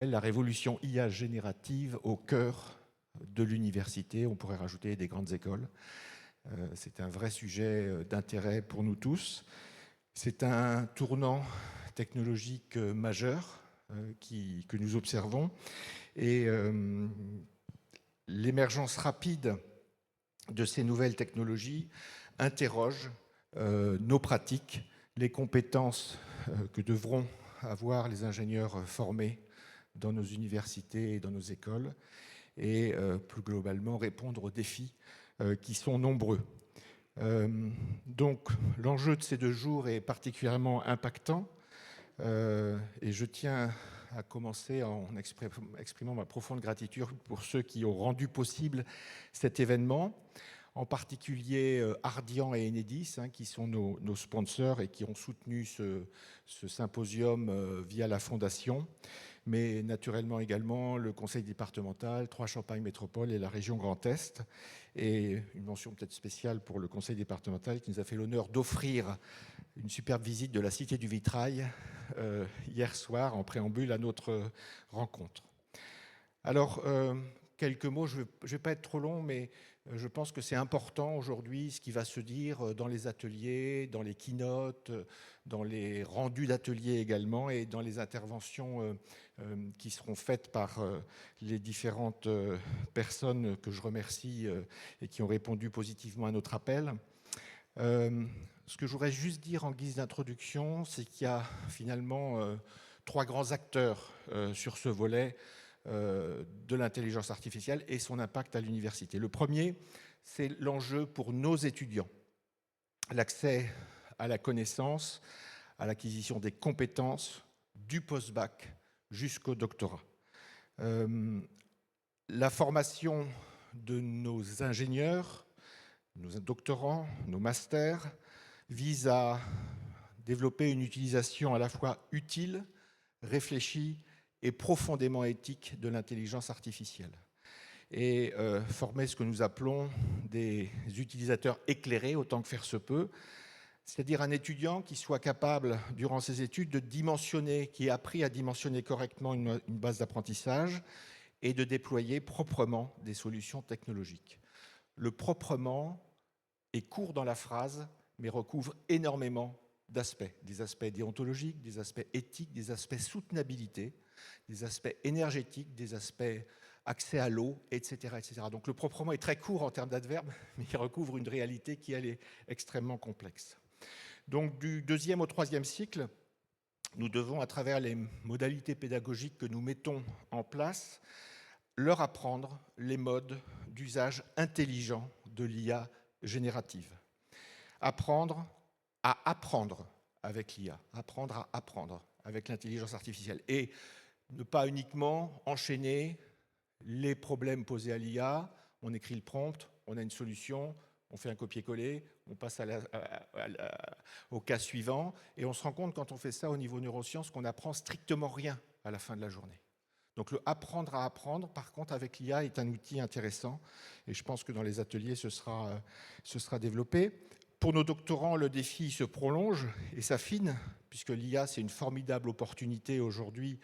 la révolution IA générative au cœur de l'université. On pourrait rajouter des grandes écoles. C'est un vrai sujet d'intérêt pour nous tous. C'est un tournant technologique majeur que nous observons. Et l'émergence rapide de ces nouvelles technologies interroge nos pratiques, les compétences que devront avoir les ingénieurs formés dans nos universités et dans nos écoles, et plus globalement répondre aux défis qui sont nombreux. Donc l'enjeu de ces 2 jours est particulièrement impactant, et je tiens à commencer en exprimant ma profonde gratitude pour ceux qui ont rendu possible cet événement, en particulier Ardian et Enedis, qui sont nos sponsors et qui ont soutenu ce symposium via la Fondation, mais naturellement également le Conseil départemental, 3 Champagne Métropole et la région Grand Est. Et une mention peut-être spéciale pour le Conseil départemental qui nous a fait l'honneur d'offrir une superbe visite de la Cité du Vitrail hier soir en préambule à notre rencontre. Alors, quelques mots, je ne vais pas être trop long, mais je pense que c'est important aujourd'hui ce qui va se dire dans les ateliers, dans les keynotes, dans les rendus d'ateliers également et dans les interventions qui seront faites par les différentes personnes que je remercie et qui ont répondu positivement à notre appel. Ce que je voudrais juste dire en guise d'introduction, c'est qu'il y a finalement 3 grands acteurs sur ce volet de l'intelligence artificielle et son impact à l'université. Le premier, c'est l'enjeu pour nos étudiants, l'accès à la connaissance, à l'acquisition des compétences du post-bac jusqu'au doctorat. La formation de nos ingénieurs, nos doctorants, nos masters, vise à développer une utilisation à la fois utile, réfléchie et profondément éthique de l'intelligence artificielle. Et former ce que nous appelons des utilisateurs éclairés, autant que faire se peut, c'est-à-dire un étudiant qui soit capable, durant ses études, de dimensionner, qui ait appris à dimensionner correctement une base d'apprentissage et de déployer proprement des solutions technologiques. Le proprement est court dans la phrase, mais recouvre énormément d'aspects, des aspects déontologiques, des aspects éthiques, des aspects soutenabilité, des aspects énergétiques, des aspects accès à l'eau, etc., etc. Donc le proprement est très court en termes d'adverbes, mais il recouvre une réalité qui, elle, est extrêmement complexe. Donc du 2e au 3e cycle, nous devons, à travers les modalités pédagogiques que nous mettons en place, leur apprendre les modes d'usage intelligent de l'IA générative. Apprendre à apprendre avec l'IA, apprendre à apprendre avec l'intelligence artificielle et ne pas uniquement enchaîner les problèmes posés à l'IA, on écrit le prompt, on a une solution, on fait un copier-coller, on passe au cas suivant, et on se rend compte quand on fait ça au niveau neurosciences qu'on n'apprend strictement rien à la fin de la journée. Donc le apprendre à apprendre, par contre, avec l'IA est un outil intéressant, et je pense que dans les ateliers, ce sera développé. Pour nos doctorants, le défi se prolonge et s'affine, puisque l'IA, c'est une formidable opportunité aujourd'hui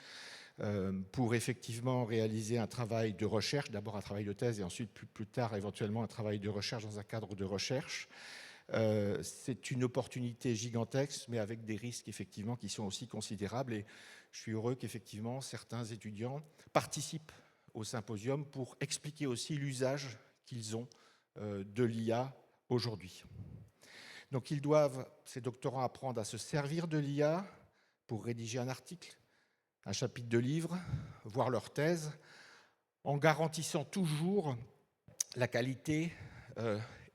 pour effectivement réaliser un travail de recherche, d'abord un travail de thèse et ensuite plus tard éventuellement un travail de recherche dans un cadre de recherche. C'est une opportunité gigantesque, mais avec des risques effectivement qui sont aussi considérables. Et je suis heureux qu'effectivement certains étudiants participent au symposium pour expliquer aussi l'usage qu'ils ont de l'IA aujourd'hui. Donc ils doivent, ces doctorants, apprendre à se servir de l'IA pour rédiger un article, un chapitre de livre, voire leur thèse, en garantissant toujours la qualité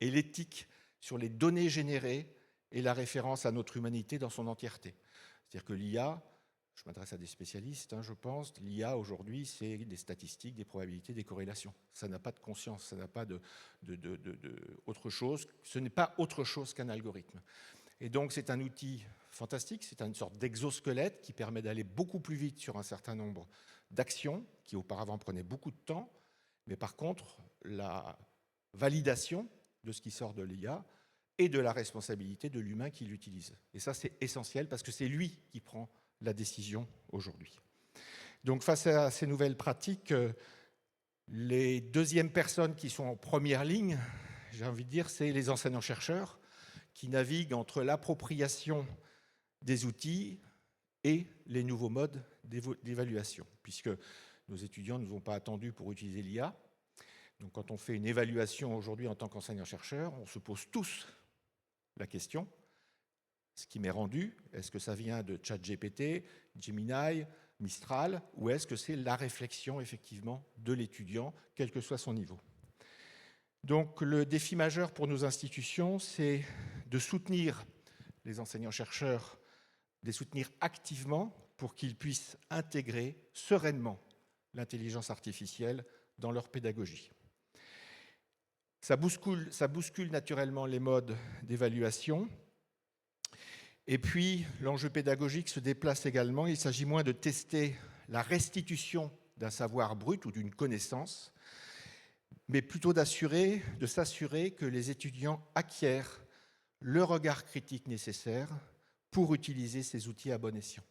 et l'éthique sur les données générées et la référence à notre humanité dans son entièreté. C'est-à-dire que l'IA, je m'adresse à des spécialistes, je pense, l'IA aujourd'hui, c'est des statistiques, des probabilités, des corrélations. Ça n'a pas de conscience, ça n'a pas autre chose. Ce n'est pas autre chose qu'un algorithme. Et donc, c'est un outil fantastique, c'est une sorte d'exosquelette qui permet d'aller beaucoup plus vite sur un certain nombre d'actions qui auparavant prenaient beaucoup de temps. Mais par contre, la validation de ce qui sort de l'IA et de la responsabilité de l'humain qui l'utilise. Et ça, c'est essentiel parce que c'est lui qui prend la décision aujourd'hui. Donc face à ces nouvelles pratiques, les deuxièmes personnes qui sont en première ligne, j'ai envie de dire, c'est les enseignants-chercheurs qui naviguent entre l'appropriation des outils et les nouveaux modes d'évaluation, puisque nos étudiants ne nous ont pas attendus pour utiliser l'IA. Donc quand on fait une évaluation aujourd'hui en tant qu'enseignant-chercheur, on se pose tous la question, ce qui m'est rendu, est-ce que ça vient de ChatGPT, Gemini, Mistral, ou est-ce que c'est la réflexion effectivement de l'étudiant, quel que soit son niveau? Donc le défi majeur pour nos institutions, c'est de soutenir les enseignants-chercheurs, de les soutenir activement pour qu'ils puissent intégrer sereinement l'intelligence artificielle dans leur pédagogie. Ça bouscule naturellement les modes d'évaluation. Et puis, l'enjeu pédagogique se déplace également. Il s'agit moins de tester la restitution d'un savoir brut ou d'une connaissance, mais plutôt de s'assurer que les étudiants acquièrent le regard critique nécessaire pour utiliser ces outils à bon escient.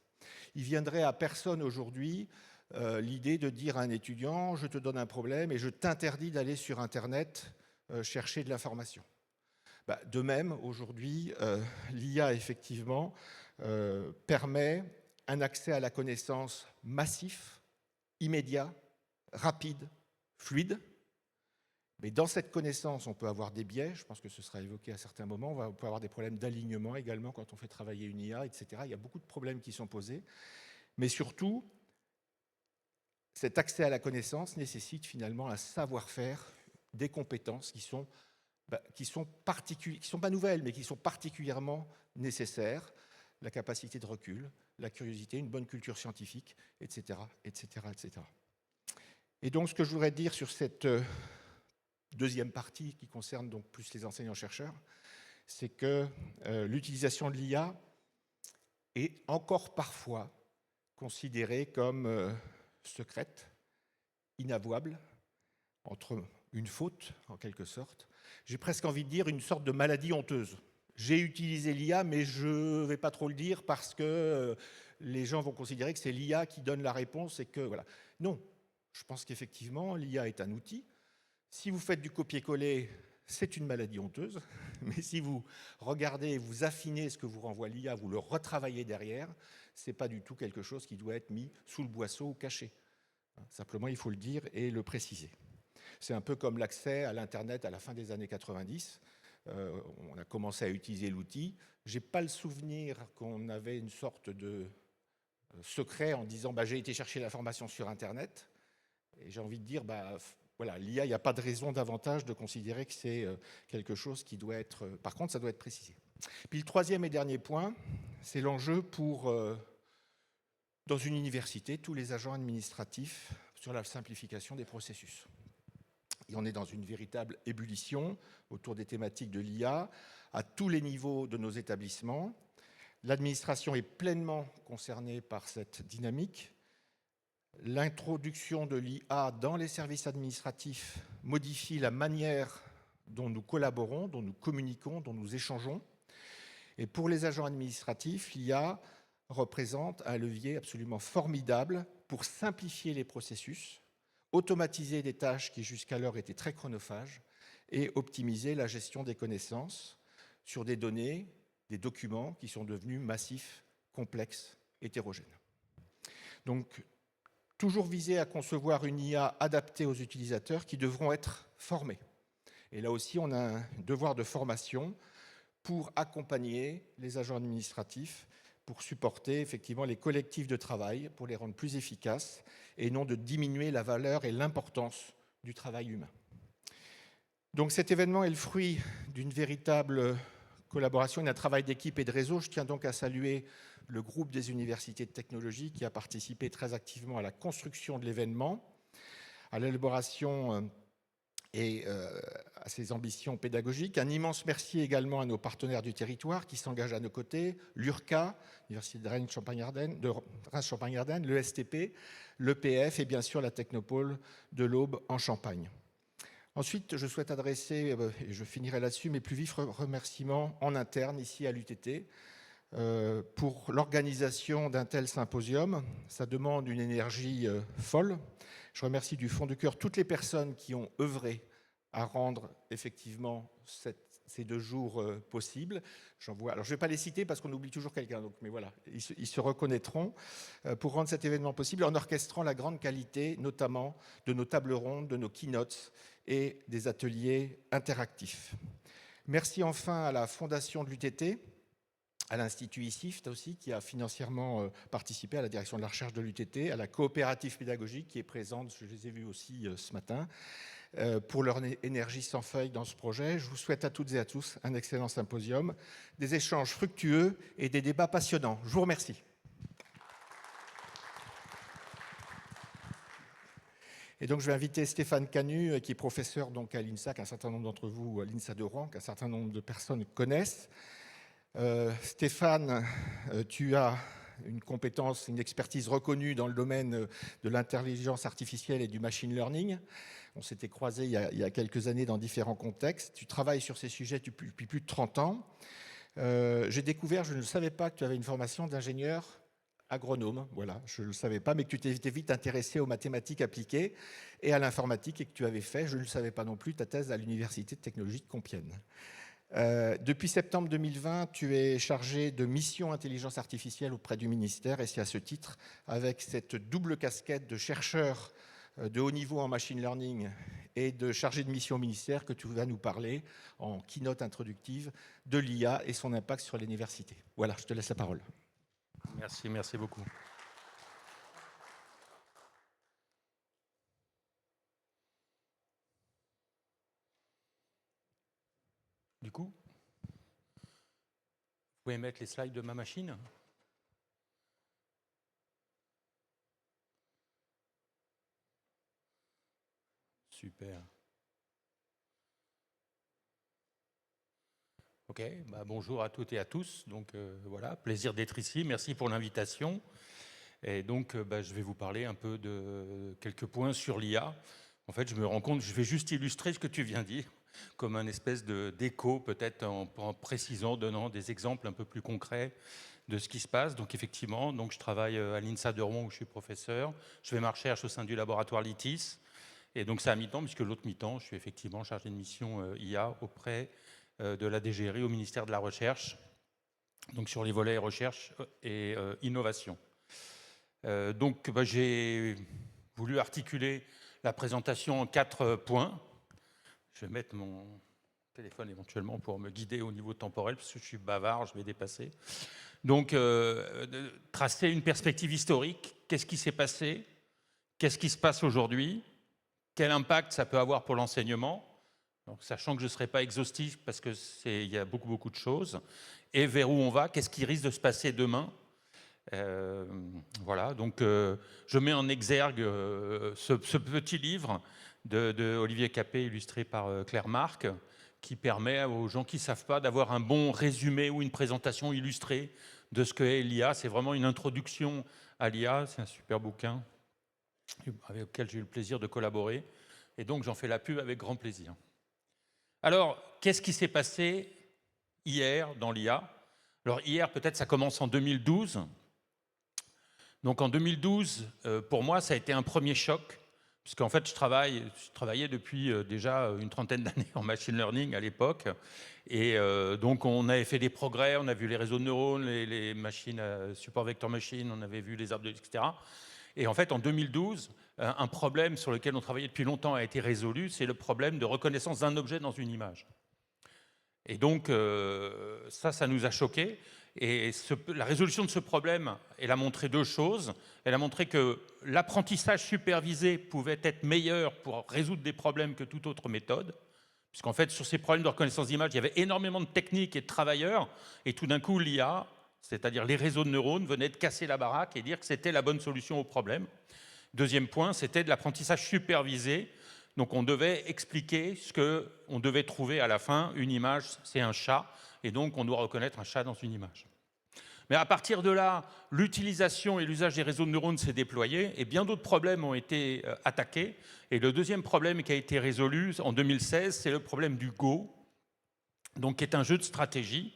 Il viendrait à personne aujourd'hui l'idée de dire à un étudiant « je te donne un problème et je t'interdis d'aller sur Internet chercher de l'information ». De même, aujourd'hui, l'IA, effectivement, permet un accès à la connaissance massif, immédiat, rapide, fluide. Mais dans cette connaissance, on peut avoir des biais, je pense que ce sera évoqué à certains moments, on peut avoir des problèmes d'alignement également quand on fait travailler une IA, etc. Il y a beaucoup de problèmes qui sont posés. Mais surtout, cet accès à la connaissance nécessite finalement un savoir-faire, des compétences qui sont pas nouvelles, mais qui sont particulièrement nécessaires, la capacité de recul, la curiosité, une bonne culture scientifique, etc., etc., etc. Et donc, ce que je voudrais dire sur cette deuxième partie, qui concerne donc plus les enseignants-chercheurs, c'est que l'utilisation de l'IA est encore parfois considérée comme secrète, inavouable, entre une faute, en quelque sorte. J'ai presque envie de dire une sorte de maladie honteuse. J'ai utilisé l'IA, mais je ne vais pas trop le dire parce que les gens vont considérer que c'est l'IA qui donne la réponse et que voilà. Non, je pense qu'effectivement, l'IA est un outil. Si vous faites du copier-coller, c'est une maladie honteuse. Mais si vous regardez, vous affinez ce que vous renvoie l'IA, vous le retravaillez derrière, ce n'est pas du tout quelque chose qui doit être mis sous le boisseau ou caché. Simplement, il faut le dire et le préciser. C'est un peu comme l'accès à l'Internet à la fin des années 90. On a commencé à utiliser l'outil. Je n'ai pas le souvenir qu'on avait une sorte de secret en disant j'ai été chercher l'information sur Internet. Et j'ai envie de dire, voilà, l'IA, il n'y a pas de raison davantage de considérer que c'est quelque chose qui doit être... Par contre, ça doit être précisé. Puis le troisième et dernier point, c'est l'enjeu pour, dans une université, tous les agents administratifs sur la simplification des processus. Et on est dans une véritable ébullition autour des thématiques de l'IA à tous les niveaux de nos établissements. L'administration est pleinement concernée par cette dynamique. L'introduction de l'IA dans les services administratifs modifie la manière dont nous collaborons, dont nous communiquons, dont nous échangeons. Et pour les agents administratifs, l'IA représente un levier absolument formidable pour simplifier les processus, automatiser des tâches qui jusqu'alors étaient très chronophages et optimiser la gestion des connaissances sur des données, des documents qui sont devenus massifs, complexes, hétérogènes. Donc, toujours viser à concevoir une IA adaptée aux utilisateurs qui devront être formés. Et là aussi, on a un devoir de formation pour accompagner les agents administratifs, pour supporter effectivement les collectifs de travail, pour les rendre plus efficaces, et non de diminuer la valeur et l'importance du travail humain. Donc cet événement est le fruit d'une véritable collaboration, d'un travail d'équipe et de réseau. Je tiens donc à saluer le groupe des universités de technologie qui a participé très activement à la construction de l'événement, à l'élaboration et à ses ambitions pédagogiques. Un immense merci également à nos partenaires du territoire qui s'engagent à nos côtés, l'URCA, l'Université de Reims-Champagne-Ardenne, le STP, l'EPF et bien sûr la Technopole de l'Aube en Champagne. Ensuite, je souhaite adresser, et je finirai là-dessus, mes plus vifs remerciements en interne ici à l'UTT, pour l'organisation d'un tel symposium. Ça demande une énergie folle. Je remercie du fond du cœur toutes les personnes qui ont œuvré à rendre effectivement ces 2 jours possibles. J'en vois. Alors je ne vais pas les citer parce qu'on oublie toujours quelqu'un, mais voilà, ils se reconnaîtront pour rendre cet événement possible en orchestrant la grande qualité, notamment de nos tables rondes, de nos keynotes et des ateliers interactifs. Merci enfin à la Fondation de l'UTT, à l'Institut ICIFT aussi, qui a financièrement participé à la direction de la recherche de l'UTT, à la coopérative pédagogique qui est présente, je les ai vus aussi ce matin, pour leur énergie sans faille dans ce projet. Je vous souhaite à toutes et à tous un excellent symposium, des échanges fructueux et des débats passionnants. Je vous remercie. Et donc, je vais inviter Stéphane Canu, qui est professeur donc, à l'INSA, qu'un certain nombre d'entre vous, à l'INSA de Rouen, qu'un certain nombre de personnes connaissent. Stéphane, tu as une compétence, une expertise reconnue dans le domaine de l'intelligence artificielle et du machine learning. On s'était croisés il y a quelques années dans différents contextes. Tu travailles sur ces sujets depuis plus de 30 ans. J'ai découvert, je ne savais pas que tu avais une formation d'ingénieur agronome, voilà, je ne le savais pas, mais que tu t'es vite intéressé aux mathématiques appliquées et à l'informatique et que tu avais fait, je ne le savais pas non plus, ta thèse à l'Université de technologie de Compiègne. Depuis septembre 2020, tu es chargé de mission intelligence artificielle auprès du ministère et c'est à ce titre, avec cette double casquette de chercheur de haut niveau en machine learning et de chargé de mission au ministère que tu vas nous parler en keynote introductive de l'IA et son impact sur l'université. Voilà, je te laisse la parole. Merci beaucoup. Du coup, vous pouvez mettre les slides de ma machine ? Super. Ok, bonjour à toutes et à tous. Donc voilà, plaisir d'être ici. Merci pour l'invitation. Et donc je vais vous parler un peu de quelques points sur l'IA. En fait, je me rends compte, je vais juste illustrer ce que tu viens de dire, comme un espèce d'écho, peut-être en précisant, donnant des exemples un peu plus concrets de ce qui se passe. Donc effectivement, je travaille à l'INSA de Rouen où je suis professeur. Je fais ma recherche au sein du laboratoire LITIS. Et donc c'est à mi-temps, puisque l'autre mi-temps, je suis effectivement chargé de mission IA auprès de la DGRI au ministère de la Recherche, donc sur les volets recherche et innovation. J'ai voulu articuler la présentation en 4 points. Je vais mettre mon téléphone éventuellement pour me guider au niveau temporel, parce que je suis bavard, je vais dépasser. Donc, tracer une perspective historique. Qu'est-ce qui s'est passé? Qu'est-ce qui se passe aujourd'hui? Quel impact ça peut avoir pour l'enseignement? Donc, sachant que je ne serai pas exhaustif, parce qu'il y a beaucoup de choses. Et vers où on va? Qu'est-ce qui risque de se passer demain? Voilà, donc je mets en exergue ce petit livre de Olivier Capet, illustré par Claire Marc, qui permet aux gens qui ne savent pas d'avoir un bon résumé ou une présentation illustrée de ce qu'est l'IA. C'est vraiment une introduction à l'IA, c'est un super bouquin avec lequel j'ai eu le plaisir de collaborer, et donc j'en fais la pub avec grand plaisir. Alors, qu'est-ce qui s'est passé hier dans l'IA? Alors hier, peut-être ça commence en 2012. Donc en 2012, pour moi, ça a été un premier choc, puisqu'en fait, je travaillais depuis déjà une trentaine d'années en machine learning à l'époque. Et donc, on avait fait des progrès, on a vu les réseaux de neurones, les machines support vector machine, on avait vu les arbres, etc. Et en fait, en 2012, un problème sur lequel on travaillait depuis longtemps a été résolu, c'est le problème de reconnaissance d'un objet dans une image. Et donc, ça nous a choqués. Et la résolution de ce problème, elle a montré 2 choses. Elle a montré que l'apprentissage supervisé pouvait être meilleur pour résoudre des problèmes que toute autre méthode. Puisqu'en fait, sur ces problèmes de reconnaissance d'image, il y avait énormément de techniques et de travailleurs. Et tout d'un coup, l'IA, c'est-à-dire les réseaux de neurones, venaient de casser la baraque et dire que c'était la bonne solution au problème. Deuxième point, c'était de l'apprentissage supervisé. Donc on devait expliquer ce qu'on devait trouver à la fin. Une image, c'est un chat. Et donc, on doit reconnaître un chat dans une image. Mais à partir de là, l'utilisation et l'usage des réseaux de neurones s'est déployé et bien d'autres problèmes ont été attaqués. Et le deuxième problème qui a été résolu en 2016, c'est le problème du Go, donc qui est un jeu de stratégie.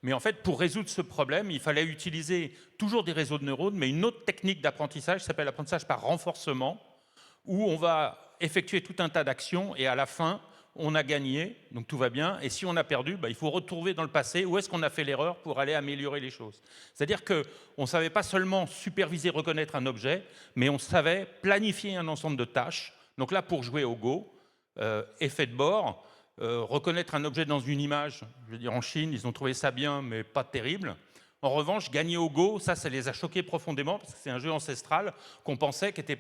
Mais en fait, pour résoudre ce problème, il fallait utiliser toujours des réseaux de neurones, mais une autre technique d'apprentissage qui s'appelle l'apprentissage par renforcement, où on va effectuer tout un tas d'actions et à la fin, on a gagné, donc tout va bien. Et si on a perdu, il faut retrouver dans le passé où est-ce qu'on a fait l'erreur pour aller améliorer les choses. C'est-à-dire qu'on ne savait pas seulement superviser, reconnaître un objet, mais on savait planifier un ensemble de tâches. Donc là, pour jouer au Go, effet de bord, reconnaître un objet dans une image, je veux dire en Chine, ils ont trouvé ça bien, mais pas terrible. En revanche, gagner au Go, ça les a choqués profondément, parce que c'est un jeu ancestral qu'on pensait qu'était...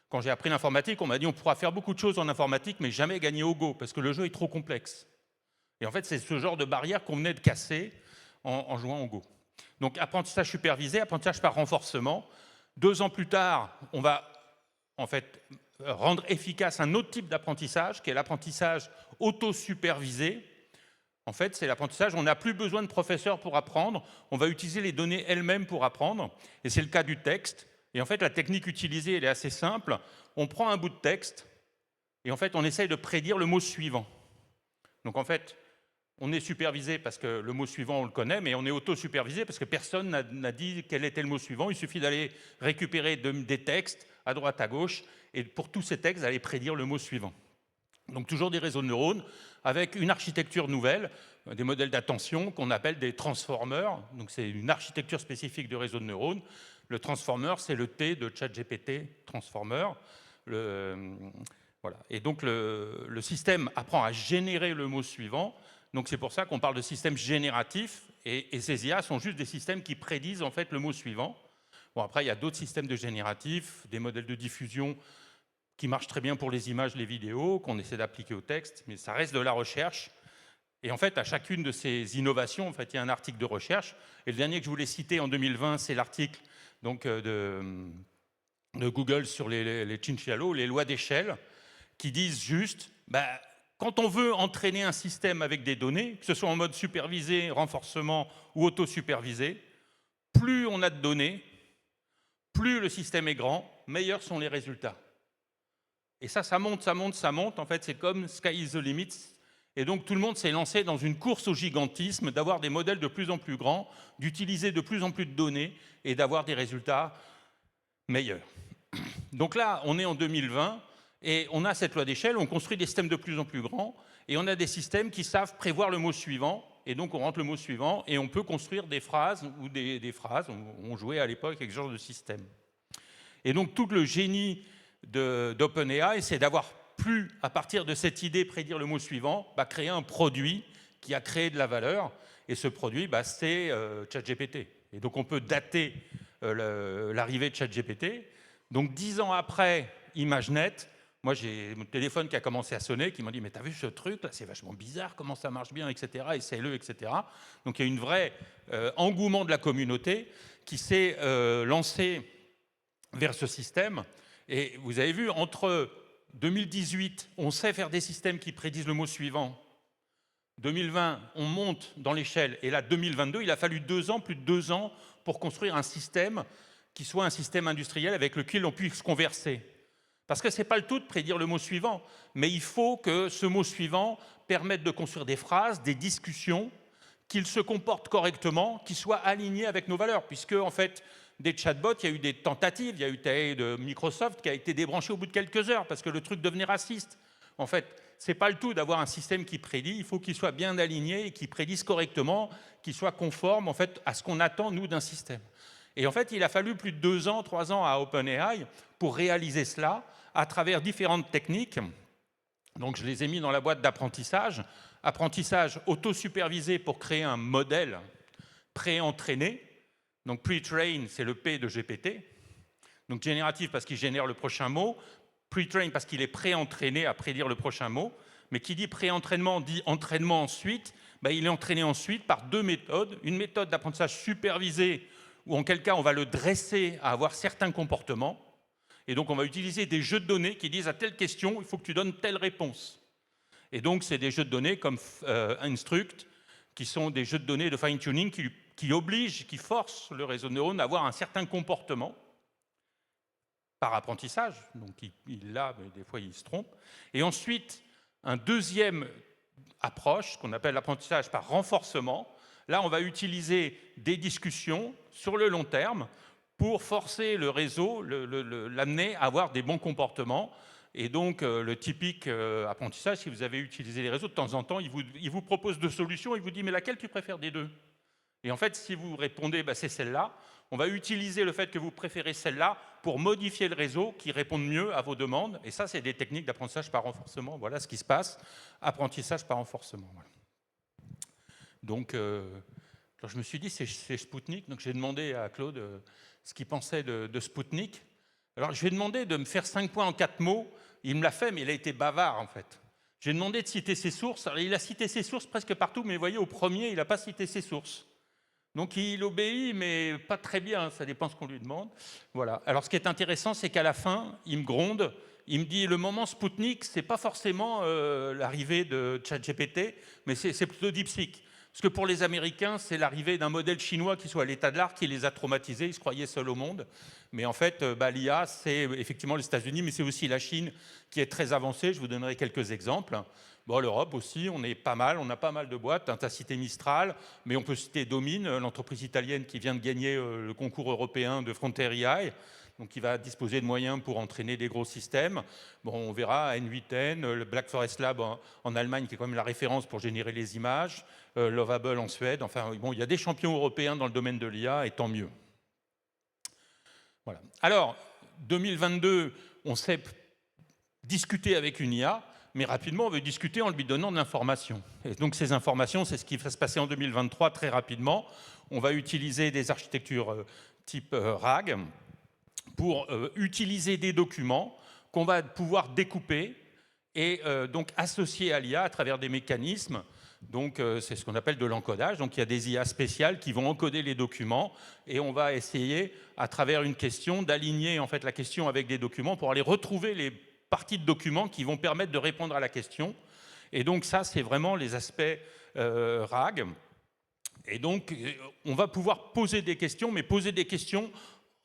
Quand j'ai appris l'informatique, on m'a dit on pourra faire beaucoup de choses en informatique, mais jamais gagner au Go, parce que le jeu est trop complexe. Et en fait, c'est ce genre de barrière qu'on venait de casser en jouant au Go. Donc, apprentissage supervisé, apprentissage par renforcement. 2 ans plus tard, on va en fait rendre efficace un autre type d'apprentissage, qui est l'apprentissage auto-supervisé. En fait, c'est l'apprentissage, on n'a plus besoin de professeur pour apprendre, on va utiliser les données elles-mêmes pour apprendre, et c'est le cas du texte. Et en fait, la technique utilisée, elle est assez simple. On prend un bout de texte et en fait, on essaye de prédire le mot suivant. Donc en fait, on est supervisé parce que le mot suivant, on le connaît, mais on est auto-supervisé parce que personne n'a dit quel était le mot suivant. Il suffit d'aller récupérer des textes à droite, à gauche, et pour tous ces textes, d'aller prédire le mot suivant. Donc toujours des réseaux de neurones avec une architecture nouvelle, des modèles d'attention qu'on appelle des transformers. Donc c'est une architecture spécifique de réseaux de neurones. Le transformer, c'est le T de ChatGPT, transformer. Voilà. Et donc le système apprend à générer le mot suivant. Donc c'est pour ça qu'on parle de système génératif. Et ces IA sont juste des systèmes qui prédisent en fait le mot suivant. Bon, après, il y a d'autres systèmes de génératifs, des modèles de diffusion qui marchent très bien pour les images, les vidéos, qu'on essaie d'appliquer au texte, mais ça reste de la recherche. Et en fait, à chacune de ces innovations, en fait, il y a un article de recherche. Et le dernier que je voulais citer en 2020, c'est l'article donc, de Google sur les chinchillas, les lois d'échelle, qui disent juste, quand on veut entraîner un système avec des données, que ce soit en mode supervisé, renforcement ou auto-supervisé, plus on a de données, plus le système est grand, meilleurs sont les résultats. Et ça monte, ça monte, ça monte. En fait, c'est comme sky is the limit. Et donc, tout le monde s'est lancé dans une course au gigantisme, d'avoir des modèles de plus en plus grands, d'utiliser de plus en plus de données et d'avoir des résultats meilleurs. Donc là, on est en 2020 et on a cette loi d'échelle, on construit des systèmes de plus en plus grands et on a des systèmes qui savent prévoir le mot suivant. Et donc, on rentre le mot suivant et on peut construire des phrases ou des phrases. On jouait à l'époque avec ce genre de système. Et donc, tout le génie d'OpenAI, c'est d'avoir pu, à partir de cette idée, prédire le mot suivant, créer un produit qui a créé de la valeur. Et ce produit, c'est ChatGPT. Et donc, on peut dater l'arrivée de ChatGPT. Donc, 10 ans après ImageNet, moi, j'ai mon téléphone qui a commencé à sonner, qui m'a dit « Mais t'as vu ce truc là, c'est vachement bizarre, comment ça marche bien, etc. Essaye-le, etc. » Donc, il y a eu un vrai engouement de la communauté qui s'est lancé vers ce système. Et vous avez vu, entre 2018, on sait faire des systèmes qui prédisent le mot suivant. 2020, on monte dans l'échelle. Et là, 2022, il a fallu 2 ans, plus de 2 ans, pour construire un système qui soit un système industriel avec lequel on puisse converser. Parce que ce n'est pas le tout de prédire le mot suivant, mais il faut que ce mot suivant permette de construire des phrases, des discussions, qu'il se comporte correctement, qu'il soit aligné avec nos valeurs. Puisque, en fait, des chatbots, il y a eu des tentatives, il y a eu de Microsoft qui a été débranché au bout de quelques heures parce que le truc devenait raciste. En fait, ce n'est pas le tout d'avoir un système qui prédit, il faut qu'il soit bien aligné et qu'il prédise correctement, qu'il soit conforme en fait, à ce qu'on attend, nous, d'un système. Et en fait, il a fallu plus de 2 ans, 3 ans à OpenAI pour réaliser cela à travers différentes techniques. Donc, je les ai mis dans la boîte d'apprentissage. Apprentissage auto-supervisé pour créer un modèle pré-entraîné. Donc, pre-train, c'est le P de GPT. Donc, génératif parce qu'il génère le prochain mot. Pre-train parce qu'il est pré-entraîné à prédire le prochain mot. Mais qui dit pré-entraînement dit entraînement ensuite. Il est entraîné ensuite par 2 méthodes. Une méthode d'apprentissage supervisé où en quel cas on va le dresser à avoir certains comportements. Et donc, on va utiliser des jeux de données qui disent à telle question, il faut que tu donnes telle réponse. Et donc, c'est des jeux de données comme Instruct, qui sont des jeux de données de fine-tuning qui obligent, qui forcent le réseau de neurones à avoir un certain comportement par apprentissage. Donc, il l'a, mais des fois, il se trompe. Et ensuite, un deuxième approche, qu'on appelle l'apprentissage par renforcement. Là, on va utiliser des discussions sur le long terme pour forcer le réseau, l'amener à avoir des bons comportements. Et donc, le typique apprentissage, si vous avez utilisé les réseaux, de temps en temps, il vous propose deux solutions, il vous dit « mais laquelle tu préfères des deux ?» Et en fait, si vous répondez bah, « c'est celle-là », on va utiliser le fait que vous préférez celle-là pour modifier le réseau qui réponde mieux à vos demandes. Et ça, c'est des techniques d'apprentissage par renforcement. Voilà ce qui se passe, apprentissage par renforcement. Voilà. Donc, alors je me suis dit, c'est Spoutnik. Donc, j'ai demandé à Claude ce qu'il pensait de Spoutnik. Alors, je lui ai demandé de me faire 5 points en 4 mots. Il me l'a fait, mais il a été bavard, en fait. J'ai demandé de citer ses sources. Alors, il a cité ses sources presque partout, mais vous voyez, au premier, il n'a pas cité ses sources. Donc, il obéit, mais pas très bien. Ça dépend de ce qu'on lui demande. Voilà. Alors, ce qui est intéressant, c'est qu'à la fin, il me gronde. Il me dit, le moment Spoutnik, ce n'est pas forcément l'arrivée de ChatGPT, mais c'est plutôt DeepSeek. Parce que pour les Américains, c'est l'arrivée d'un modèle chinois qui soit à l'état de l'art qui les a traumatisés. Ils se croyaient seuls au monde. Mais en fait, l'IA, c'est effectivement les États-Unis, mais c'est aussi la Chine qui est très avancée. Je vous donnerai quelques exemples. Bon, l'Europe aussi, on est pas mal. On a pas mal de boîtes. Tu as cité Mistral, mais on peut citer Domine, l'entreprise italienne qui vient de gagner le concours européen de Frontier AI. Donc, il va disposer de moyens pour entraîner des gros systèmes. Bon, on verra N8N, le Black Forest Lab en Allemagne, qui est quand même la référence pour générer les images, Lovable en Suède. Enfin, bon, il y a des champions européens dans le domaine de l'IA, et tant mieux. Voilà. Alors, 2022, on sait discuter avec une IA, mais rapidement, on veut discuter en lui donnant de l'information. Et donc, ces informations, c'est ce qui va se passer en 2023 très rapidement. On va utiliser des architectures type RAG, pour utiliser des documents qu'on va pouvoir découper et donc associer à l'IA à travers des mécanismes. Donc, c'est ce qu'on appelle de l'encodage. Donc, il y a des IA spéciales qui vont encoder les documents et on va essayer, à travers une question, d'aligner en fait la question avec des documents pour aller retrouver les parties de documents qui vont permettre de répondre à la question. Et donc, ça, c'est vraiment les aspects RAG. Et donc, on va pouvoir poser des questions, mais poser des questions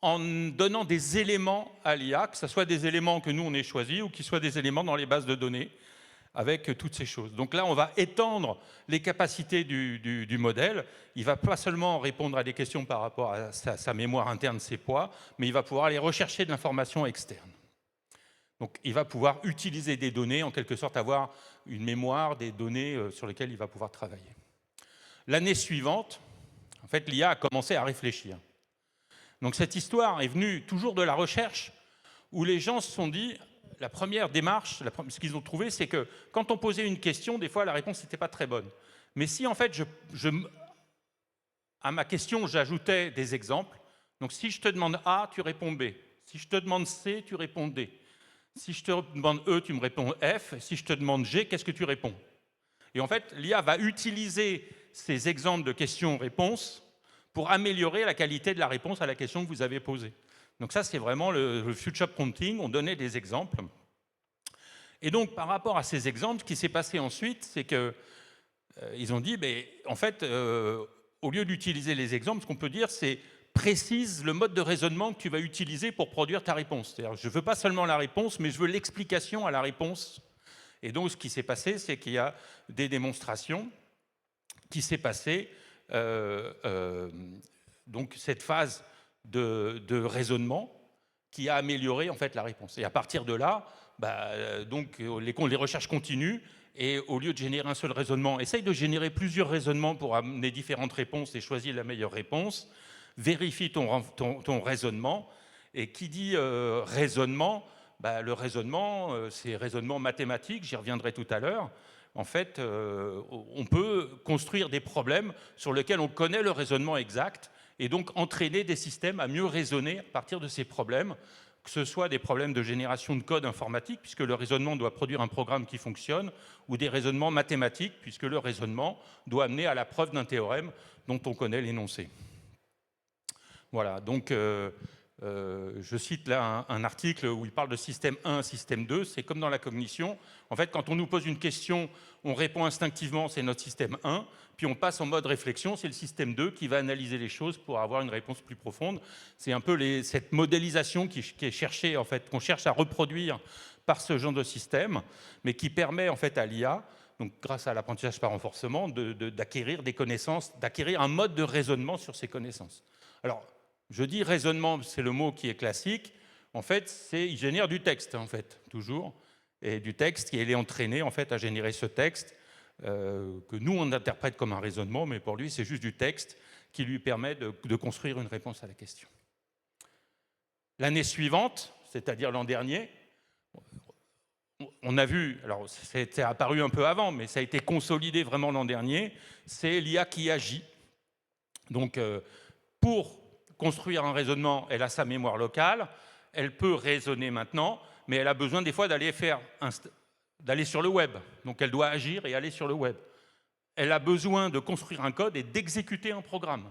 en donnant des éléments à l'IA, que ce soit des éléments que nous, on ait choisis ou qu'ils soient des éléments dans les bases de données, avec toutes ces choses. Donc là, on va étendre les capacités du modèle. Il ne va pas seulement répondre à des questions par rapport à sa mémoire interne, ses poids, mais il va pouvoir aller rechercher de l'information externe. Donc, il va pouvoir utiliser des données, en quelque sorte avoir une mémoire des données sur lesquelles il va pouvoir travailler. L'année suivante, en fait, l'IA a commencé à réfléchir. Donc cette histoire est venue toujours de la recherche, où les gens se sont dit, la première démarche, ce qu'ils ont trouvé, c'est que quand on posait une question, des fois la réponse n'était pas très bonne. Mais si en fait, à ma question, j'ajoutais des exemples, donc si je te demande A, tu réponds B. Si je te demande C, tu réponds D. Si je te demande E, tu me réponds F. Si je te demande G, qu'est-ce que tu réponds? Et en fait, l'IA va utiliser ces exemples de questions-réponses pour améliorer la qualité de la réponse à la question que vous avez posée. Donc ça, c'est vraiment le future prompting, on donnait des exemples. Et donc, par rapport à ces exemples, ce qui s'est passé ensuite, c'est qu'ils ont dit, en fait, au lieu d'utiliser les exemples, ce qu'on peut dire, c'est précise le mode de raisonnement que tu vas utiliser pour produire ta réponse. C'est-à-dire, je ne veux pas seulement la réponse, mais je veux l'explication à la réponse. Et donc, ce qui s'est passé, c'est qu'il y a des démonstrations qui s'est passé donc cette phase de raisonnement qui a amélioré en fait la réponse. Et à partir de là, donc les recherches continuent et au lieu de générer un seul raisonnement, essaye de générer plusieurs raisonnements pour amener différentes réponses et choisir la meilleure réponse. Vérifie ton raisonnement. Et qui dit raisonnement, le raisonnement, c'est raisonnement mathématique, j'y reviendrai tout à l'heure. En fait, on peut construire des problèmes sur lesquels on connaît le raisonnement exact et donc entraîner des systèmes à mieux raisonner à partir de ces problèmes, que ce soit des problèmes de génération de code informatique, puisque le raisonnement doit produire un programme qui fonctionne, ou des raisonnements mathématiques, puisque le raisonnement doit amener à la preuve d'un théorème dont on connaît l'énoncé. Voilà, donc je cite là un article où il parle de système 1, système 2. C'est comme dans la cognition. En fait, quand on nous pose une question, on répond instinctivement, c'est notre système 1. Puis on passe en mode réflexion, c'est le système 2 qui va analyser les choses pour avoir une réponse plus profonde. C'est un peu cette modélisation qui est cherchée, en fait, qu'on cherche à reproduire par ce genre de système, mais qui permet en fait à l'IA donc grâce à l'apprentissage par renforcement, d'acquérir des connaissances, d'acquérir un mode de raisonnement sur ces connaissances. Alors, je dis raisonnement, c'est le mot qui est classique. En fait, il génère du texte, en fait, toujours, et du texte, et il est entraîné, en fait, à générer ce texte que nous, on interprète comme un raisonnement, mais pour lui, c'est juste du texte qui lui permet de construire une réponse à la question. L'année suivante, c'est-à-dire l'an dernier, on a vu, alors c'était apparu un peu avant, mais ça a été consolidé vraiment l'an dernier, c'est l'IA qui agit. Donc, pour construire un raisonnement, elle a sa mémoire locale, elle peut raisonner maintenant, mais elle a besoin des fois d'aller sur le web. Donc, elle doit agir et aller sur le web. Elle a besoin de construire un code et d'exécuter un programme.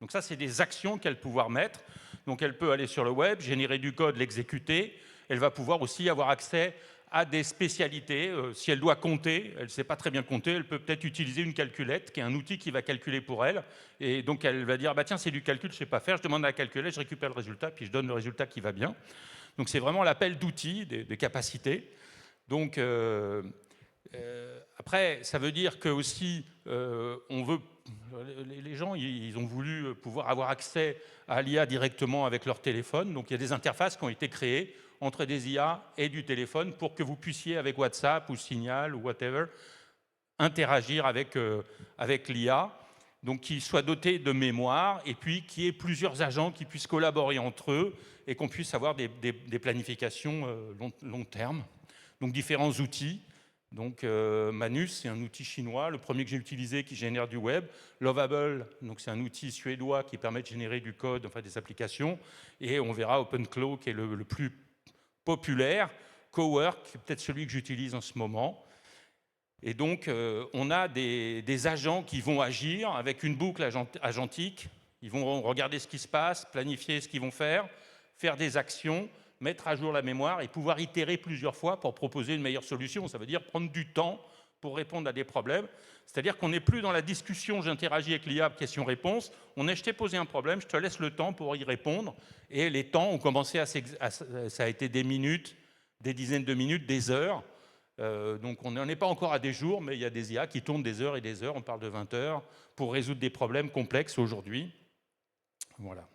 Donc ça, c'est des actions qu'elle va pouvoir mettre. Donc elle peut aller sur le web, générer du code, l'exécuter. Elle va pouvoir aussi avoir accès à des spécialités. Si elle doit compter, elle ne sait pas très bien compter, elle peut peut-être utiliser une calculette, qui est un outil qui va calculer pour elle. Et donc elle va dire, bah, tiens, c'est du calcul, je ne sais pas faire, je demande à la calculette, je récupère le résultat, puis je donne le résultat qui va bien. Donc c'est vraiment l'appel d'outils, de capacités. Donc après, ça veut dire que aussi, on veut, les gens, ils ont voulu pouvoir avoir accès à l'IA directement avec leur téléphone. Donc il y a des interfaces qui ont été créées entre des IA et du téléphone pour que vous puissiez, avec WhatsApp ou Signal ou whatever, interagir avec l'IA, donc qui soit doté de mémoire et puis qu'il y ait plusieurs agents qui puissent collaborer entre eux et qu'on puisse avoir des planifications long terme. Donc différents outils. Donc Manus, c'est un outil chinois, le premier que j'ai utilisé qui génère du web. Lovable, donc c'est un outil suédois qui permet de générer du code, enfin des applications. Et on verra OpenClaw qui est le plus populaire. Cowork, qui est peut-être celui que j'utilise en ce moment. Et donc on a des agents qui vont agir avec une boucle agentique. Ils vont regarder ce qui se passe, planifier ce qu'ils vont faire des actions, mettre à jour la mémoire et pouvoir itérer plusieurs fois pour proposer une meilleure solution. Ça veut dire prendre du temps pour répondre à des problèmes. C'est-à-dire qu'on n'est plus dans la discussion, j'interagis avec l'IA, question-réponse. On est, je t'ai posé un problème, je te laisse le temps pour y répondre. Et les temps ont commencé ça a été des minutes, des dizaines de minutes, des heures. Donc on n'en est pas encore à des jours, mais il y a des IA qui tournent des heures et des heures, on parle de 20 heures, pour résoudre des problèmes complexes aujourd'hui. Voilà.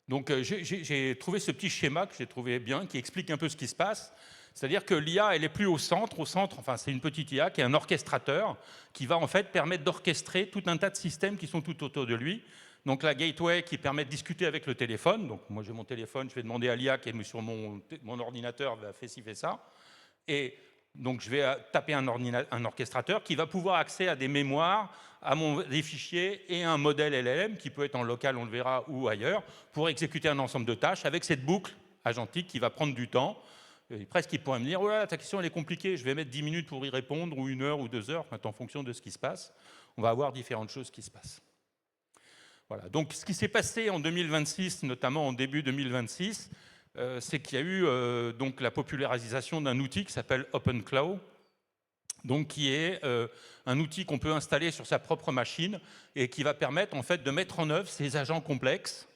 Donc j'ai trouvé ce petit schéma que j'ai trouvé bien, qui explique un peu ce qui se passe. C'est-à-dire que l'IA, elle est plus au centre, enfin c'est une petite IA qui est un orchestrateur, qui va en fait permettre d'orchestrer tout un tas de systèmes qui sont tout autour de lui. Donc la gateway qui permet de discuter avec le téléphone. Donc moi j'ai mon téléphone, je vais demander à l'IA qui est sur mon ordinateur, fait ci, fait ça. Et donc je vais taper un orchestrateur qui va pouvoir accéder à des mémoires, à des fichiers et un modèle LLM qui peut être en local, on le verra, ou ailleurs, pour exécuter un ensemble de tâches avec cette boucle agentique qui va prendre du temps. Et presque il pourrait me dire, oh là, ta question elle est compliquée, je vais mettre 10 minutes pour y répondre, ou 1 heure ou 2 heures, en fonction de ce qui se passe. On va avoir différentes choses qui se passent. Voilà. Donc ce qui s'est passé en 2026, notamment en début 2026, c'est qu'il y a eu donc la popularisation d'un outil qui s'appelle OpenClaw, donc qui est un outil qu'on peut installer sur sa propre machine et qui va permettre en fait de mettre en œuvre ces agents complexes.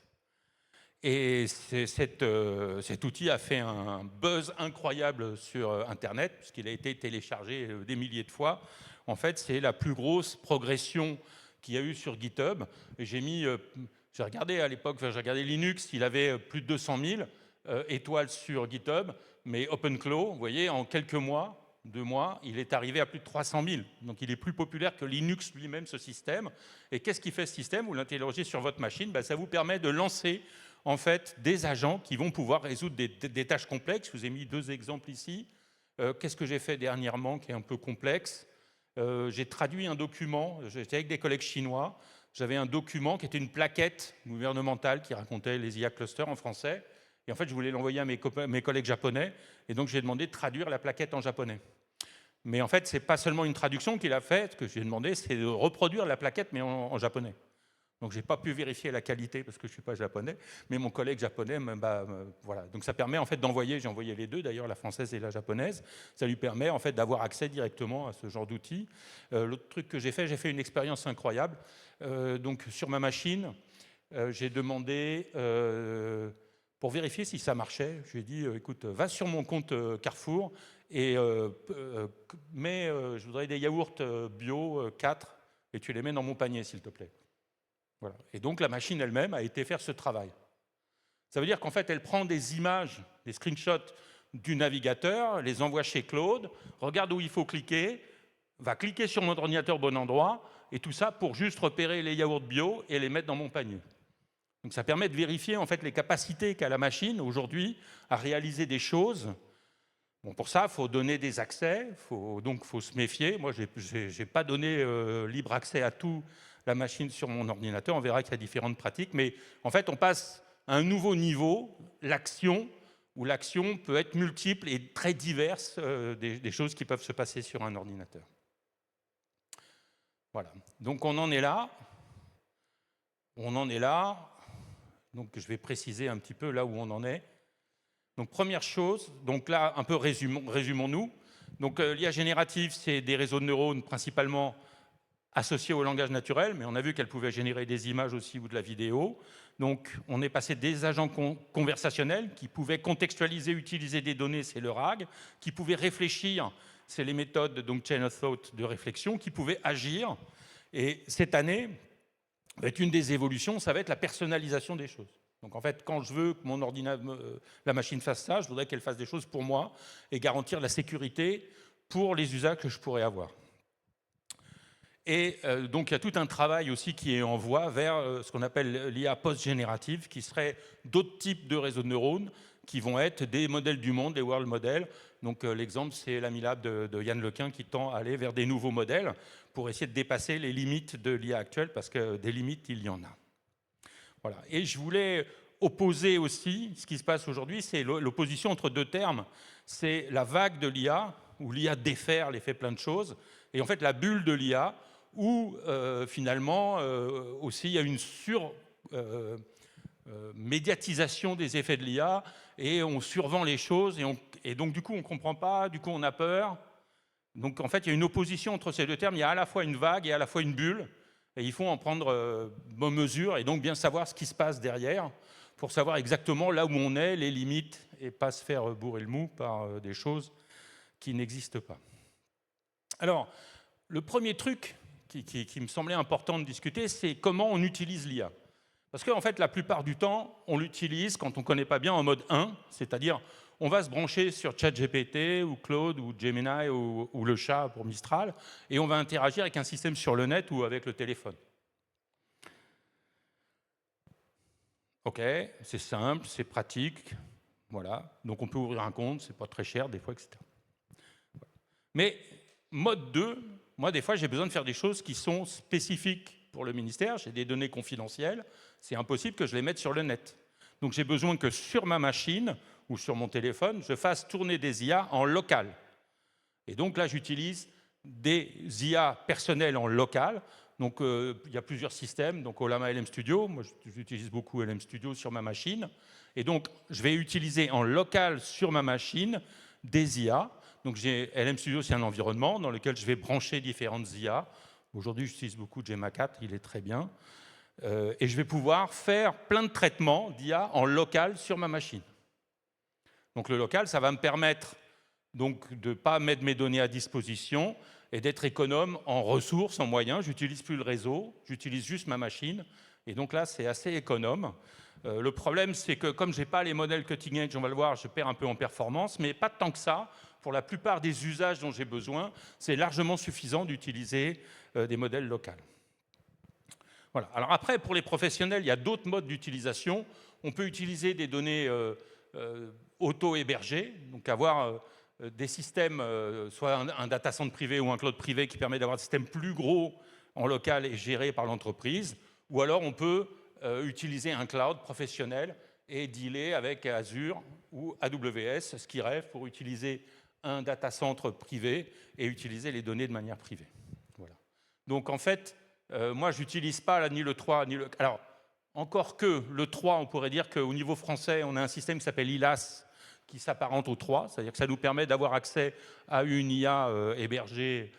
Et cet outil a fait un buzz incroyable sur Internet, puisqu'il a été téléchargé des milliers de fois. En fait, c'est la plus grosse progression qu'il y a eu sur GitHub. J'ai regardé à l'époque, j'ai regardé Linux, il avait plus de 200 000 étoiles sur GitHub, mais OpenClaw, vous voyez, en quelques mois, 2 mois, il est arrivé à plus de 300 000. Donc il est plus populaire que Linux lui-même, ce système. Et qu'est-ce qui fait ce système? Vous l'interrogez sur votre machine, ça vous permet de lancer en fait des agents qui vont pouvoir résoudre des tâches complexes. Je vous ai mis 2 exemples ici. Qu'est-ce que j'ai fait dernièrement qui est un peu complexe? J'ai traduit un document, j'étais avec des collègues chinois, j'avais un document qui était une plaquette gouvernementale qui racontait les IA clusters en français. Et en fait, je voulais l'envoyer à mes collègues japonais, et donc j'ai demandé de traduire la plaquette en japonais. Mais en fait, ce n'est pas seulement une traduction qu'il a faite, que j'ai demandé, c'est de reproduire la plaquette, mais en japonais. Donc, je n'ai pas pu vérifier la qualité parce que je ne suis pas japonais, mais mon collègue japonais, voilà. Donc, ça permet en fait d'envoyer, j'ai envoyé les deux d'ailleurs, la française et la japonaise, ça lui permet en fait d'avoir accès directement à ce genre d'outils. L'autre truc que j'ai fait une expérience incroyable. Donc, sur ma machine, j'ai demandé, pour vérifier si ça marchait, je lui ai dit, écoute, va sur mon compte Carrefour et je voudrais des yaourts bio 4 et tu les mets dans mon panier, s'il te plaît. Voilà. Et donc la machine elle-même a été faire ce travail. Ça veut dire qu'en fait, elle prend des images, des screenshots du navigateur, les envoie chez Claude, regarde où il faut cliquer, va cliquer sur mon ordinateur au bon endroit, et tout ça pour juste repérer les yaourts bio et les mettre dans mon panier. Donc ça permet de vérifier en fait les capacités qu'a la machine aujourd'hui à réaliser des choses. Bon, pour ça, il faut donner des accès, donc il faut se méfier. Moi, je n'ai pas donné libre accès à tout la machine sur mon ordinateur. On verra qu'il y a différentes pratiques. Mais en fait, on passe à un nouveau niveau, l'action, où l'action peut être multiple et très diverse des choses qui peuvent se passer sur un ordinateur. Voilà. Donc on en est là. On en est là. Donc je vais préciser un petit peu là où on en est. Donc première chose, donc là un peu résumons-nous. Donc l'IA générative, c'est des réseaux de neurones principalement associés au langage naturel, mais on a vu qu'elle pouvait générer des images aussi ou de la vidéo. Donc on est passé des agents conversationnels qui pouvaient contextualiser, utiliser des données, c'est le RAG, qui pouvaient réfléchir, c'est les méthodes donc chain of thought de réflexion, qui pouvaient agir. Et cette année, une des évolutions, ça va être la personnalisation des choses. Donc en fait, quand je veux que mon ordinateur, la machine fasse ça, je voudrais qu'elle fasse des choses pour moi et garantir la sécurité pour les usages que je pourrais avoir. Et donc il y a tout un travail aussi qui est en voie vers ce qu'on appelle l'IA post-générative, qui serait d'autres types de réseaux de neurones qui vont être des modèles du monde, des world models. Donc l'exemple, c'est l'Amilab de Yann Lequin qui tend à aller vers des nouveaux modèles pour essayer de dépasser les limites de l'IA actuelle, parce que des limites, il y en a. Voilà. Et je voulais opposer aussi, ce qui se passe aujourd'hui, c'est l'opposition entre deux termes. C'est la vague de l'IA, où l'IA déferle et fait plein de choses, et en fait la bulle de l'IA, où finalement aussi il y a une médiatisation des effets de l'IA, et on survend les choses, et donc du coup on ne comprend pas, du coup on a peur. Donc en fait il y a une opposition entre ces deux termes, il y a à la fois une vague et à la fois une bulle, et il faut en prendre bonne mesure, et donc bien savoir ce qui se passe derrière, pour savoir exactement là où on est, les limites, et pas se faire bourrer le mou par des choses qui n'existent pas. Alors, le premier truc qui me semblait important de discuter, c'est comment on utilise l'IA. Parce qu'en fait, la plupart du temps, on l'utilise quand on ne connaît pas bien en mode 1, c'est-à-dire on va se brancher sur ChatGPT ou Claude ou Gemini ou le chat pour Mistral, et on va interagir avec un système sur le net ou avec le téléphone. Ok, c'est simple, c'est pratique, voilà. Donc on peut ouvrir un compte, c'est pas très cher des fois, etc. Mais mode 2, moi des fois j'ai besoin de faire des choses qui sont spécifiques pour le ministère, j'ai des données confidentielles, c'est impossible que je les mette sur le net. Donc j'ai besoin que sur ma machine ou sur mon téléphone, je fasse tourner des IA en local. Et donc là j'utilise des IA personnelles en local. Donc il y a plusieurs systèmes, donc Ollama LM Studio, moi j'utilise beaucoup LM Studio sur ma machine. Et donc je vais utiliser en local sur ma machine des IA. Donc LM Studio, c'est un environnement dans lequel je vais brancher différentes IA. Aujourd'hui, j'utilise beaucoup Gemma 4, il est très bien. Et je vais pouvoir faire plein de traitements d'IA en local sur ma machine. Donc le local, ça va me permettre donc, de ne pas mettre mes données à disposition et d'être économe en ressources, en moyens. Je n'utilise plus le réseau, j'utilise juste ma machine. Et donc là, c'est assez économe. Le problème, c'est que comme je n'ai pas les modèles cutting edge, on va le voir, je perds un peu en performance, mais pas tant que ça. Pour la plupart des usages dont j'ai besoin, c'est largement suffisant d'utiliser des modèles locaux. Voilà. Alors après, pour les professionnels, il y a d'autres modes d'utilisation. On peut utiliser des données auto-hébergées, donc avoir des systèmes, soit un data center privé ou un cloud privé qui permet d'avoir des systèmes plus gros en local et gérés par l'entreprise, ou alors on peut utiliser un cloud professionnel et dealer avec Azure ou AWS, ce qui rêve pour utiliser un data center privé et utiliser les données de manière privée. Voilà. Donc en fait, moi je n'utilise pas ni le 3 ni le... Alors, encore que le 3, on pourrait dire qu'au niveau français, on a un système qui s'appelle ILAS, qui s'apparente au 3, c'est-à-dire que ça nous permet d'avoir accès à une IA hébergée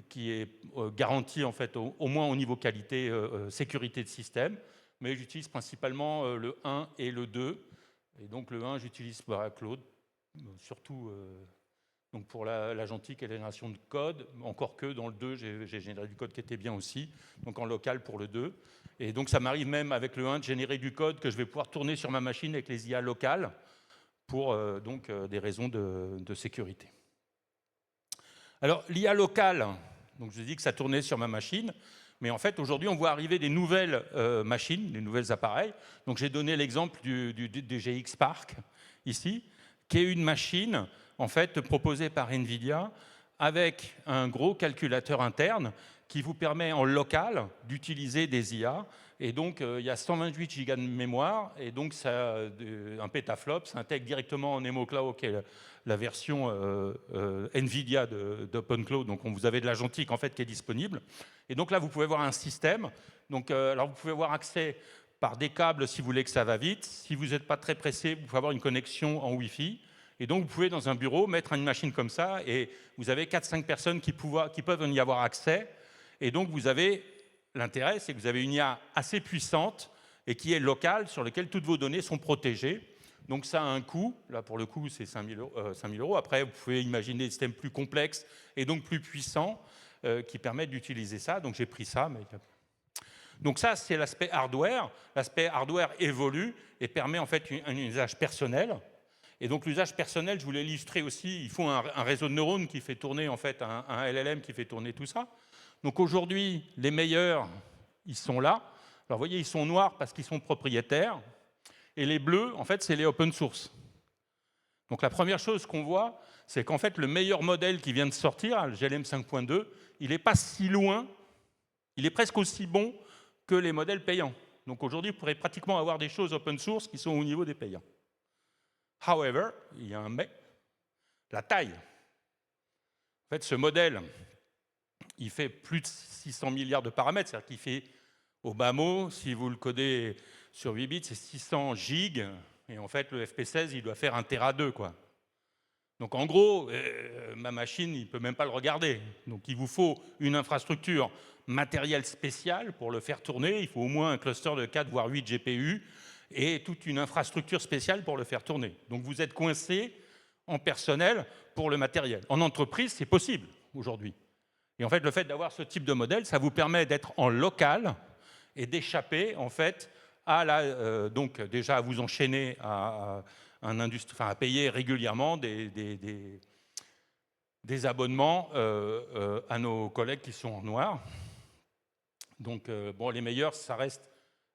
qui est garantie en fait, au moins au niveau qualité, sécurité de système. Mais j'utilise principalement le 1 et le 2. Et donc le 1, j'utilise Claude, surtout Donc pour la gentille génération de code, encore que dans le 2, j'ai généré du code qui était bien aussi, donc en local pour le 2. Et donc ça m'arrive même avec le 1 de générer du code que je vais pouvoir tourner sur ma machine avec les IA locales pour des raisons de sécurité. Alors l'IA locale, donc je vous ai dit que ça tournait sur ma machine, mais en fait aujourd'hui on voit arriver des nouvelles machines, des nouveaux appareils. Donc j'ai donné l'exemple du GX Spark ici, qui est une machine en fait proposée par NVIDIA avec un gros calculateur interne qui vous permet en local d'utiliser des IA. Et donc, il y a 128 gigas de mémoire, et donc un pétaflop, ça intègre directement en EmoCloud, qui est la version NVIDIA d'OpenCloud. Donc, vous avez de la gentique en fait qui est disponible. Et donc là, vous pouvez voir un système. Donc, alors, vous pouvez avoir accès par des câbles si vous voulez que ça va vite. Si vous n'êtes pas très pressé, vous pouvez avoir une connexion en Wi-Fi. Et donc, vous pouvez, dans un bureau, mettre une machine comme ça, et vous avez 4-5 personnes qui peuvent y avoir accès. Et donc, vous avez l'intérêt, c'est que vous avez une IA assez puissante et qui est locale, sur laquelle toutes vos données sont protégées. Donc, ça a un coût. Là, pour le coup, c'est 5 000 €. Après, vous pouvez imaginer des systèmes plus complexes et donc plus puissants qui permettent d'utiliser ça. Donc, j'ai pris ça. Donc, ça, c'est l'aspect hardware. L'aspect hardware évolue et permet en fait un usage personnel. Et donc l'usage personnel, je voulais l'illustrer aussi, il faut un réseau de neurones qui fait tourner, en fait, un LLM qui fait tourner tout ça. Donc aujourd'hui, les meilleurs, ils sont là. Alors vous voyez, ils sont noirs parce qu'ils sont propriétaires. Et les bleus, en fait, c'est les open source. Donc la première chose qu'on voit, c'est qu'en fait, le meilleur modèle qui vient de sortir, le GLM 5.2, il n'est pas si loin, il est presque aussi bon que les modèles payants. Donc aujourd'hui, vous pourrez pratiquement avoir des choses open source qui sont au niveau des payants. However, il y a un mais, la taille. En fait, ce modèle, il fait plus de 600 milliards de paramètres, c'est-à-dire qu'il fait, au bas mot, si vous le codez sur 8 bits, c'est 600 gigs, et en fait, le FP16, il doit faire 1 Tera 2, quoi. Donc en gros, ma machine, il ne peut même pas le regarder. Donc il vous faut une infrastructure matérielle spéciale pour le faire tourner, il faut au moins un cluster de 4 voire 8 GPU, et toute une infrastructure spéciale pour le faire tourner. Donc vous êtes coincé en personnel pour le matériel. En entreprise, c'est possible aujourd'hui. Et en fait, le fait d'avoir ce type de modèle, ça vous permet d'être en local et d'échapper en fait à donc déjà à vous enchaîner à à payer régulièrement des abonnements à nos collègues qui sont en noir. Donc bon, les meilleurs, ça reste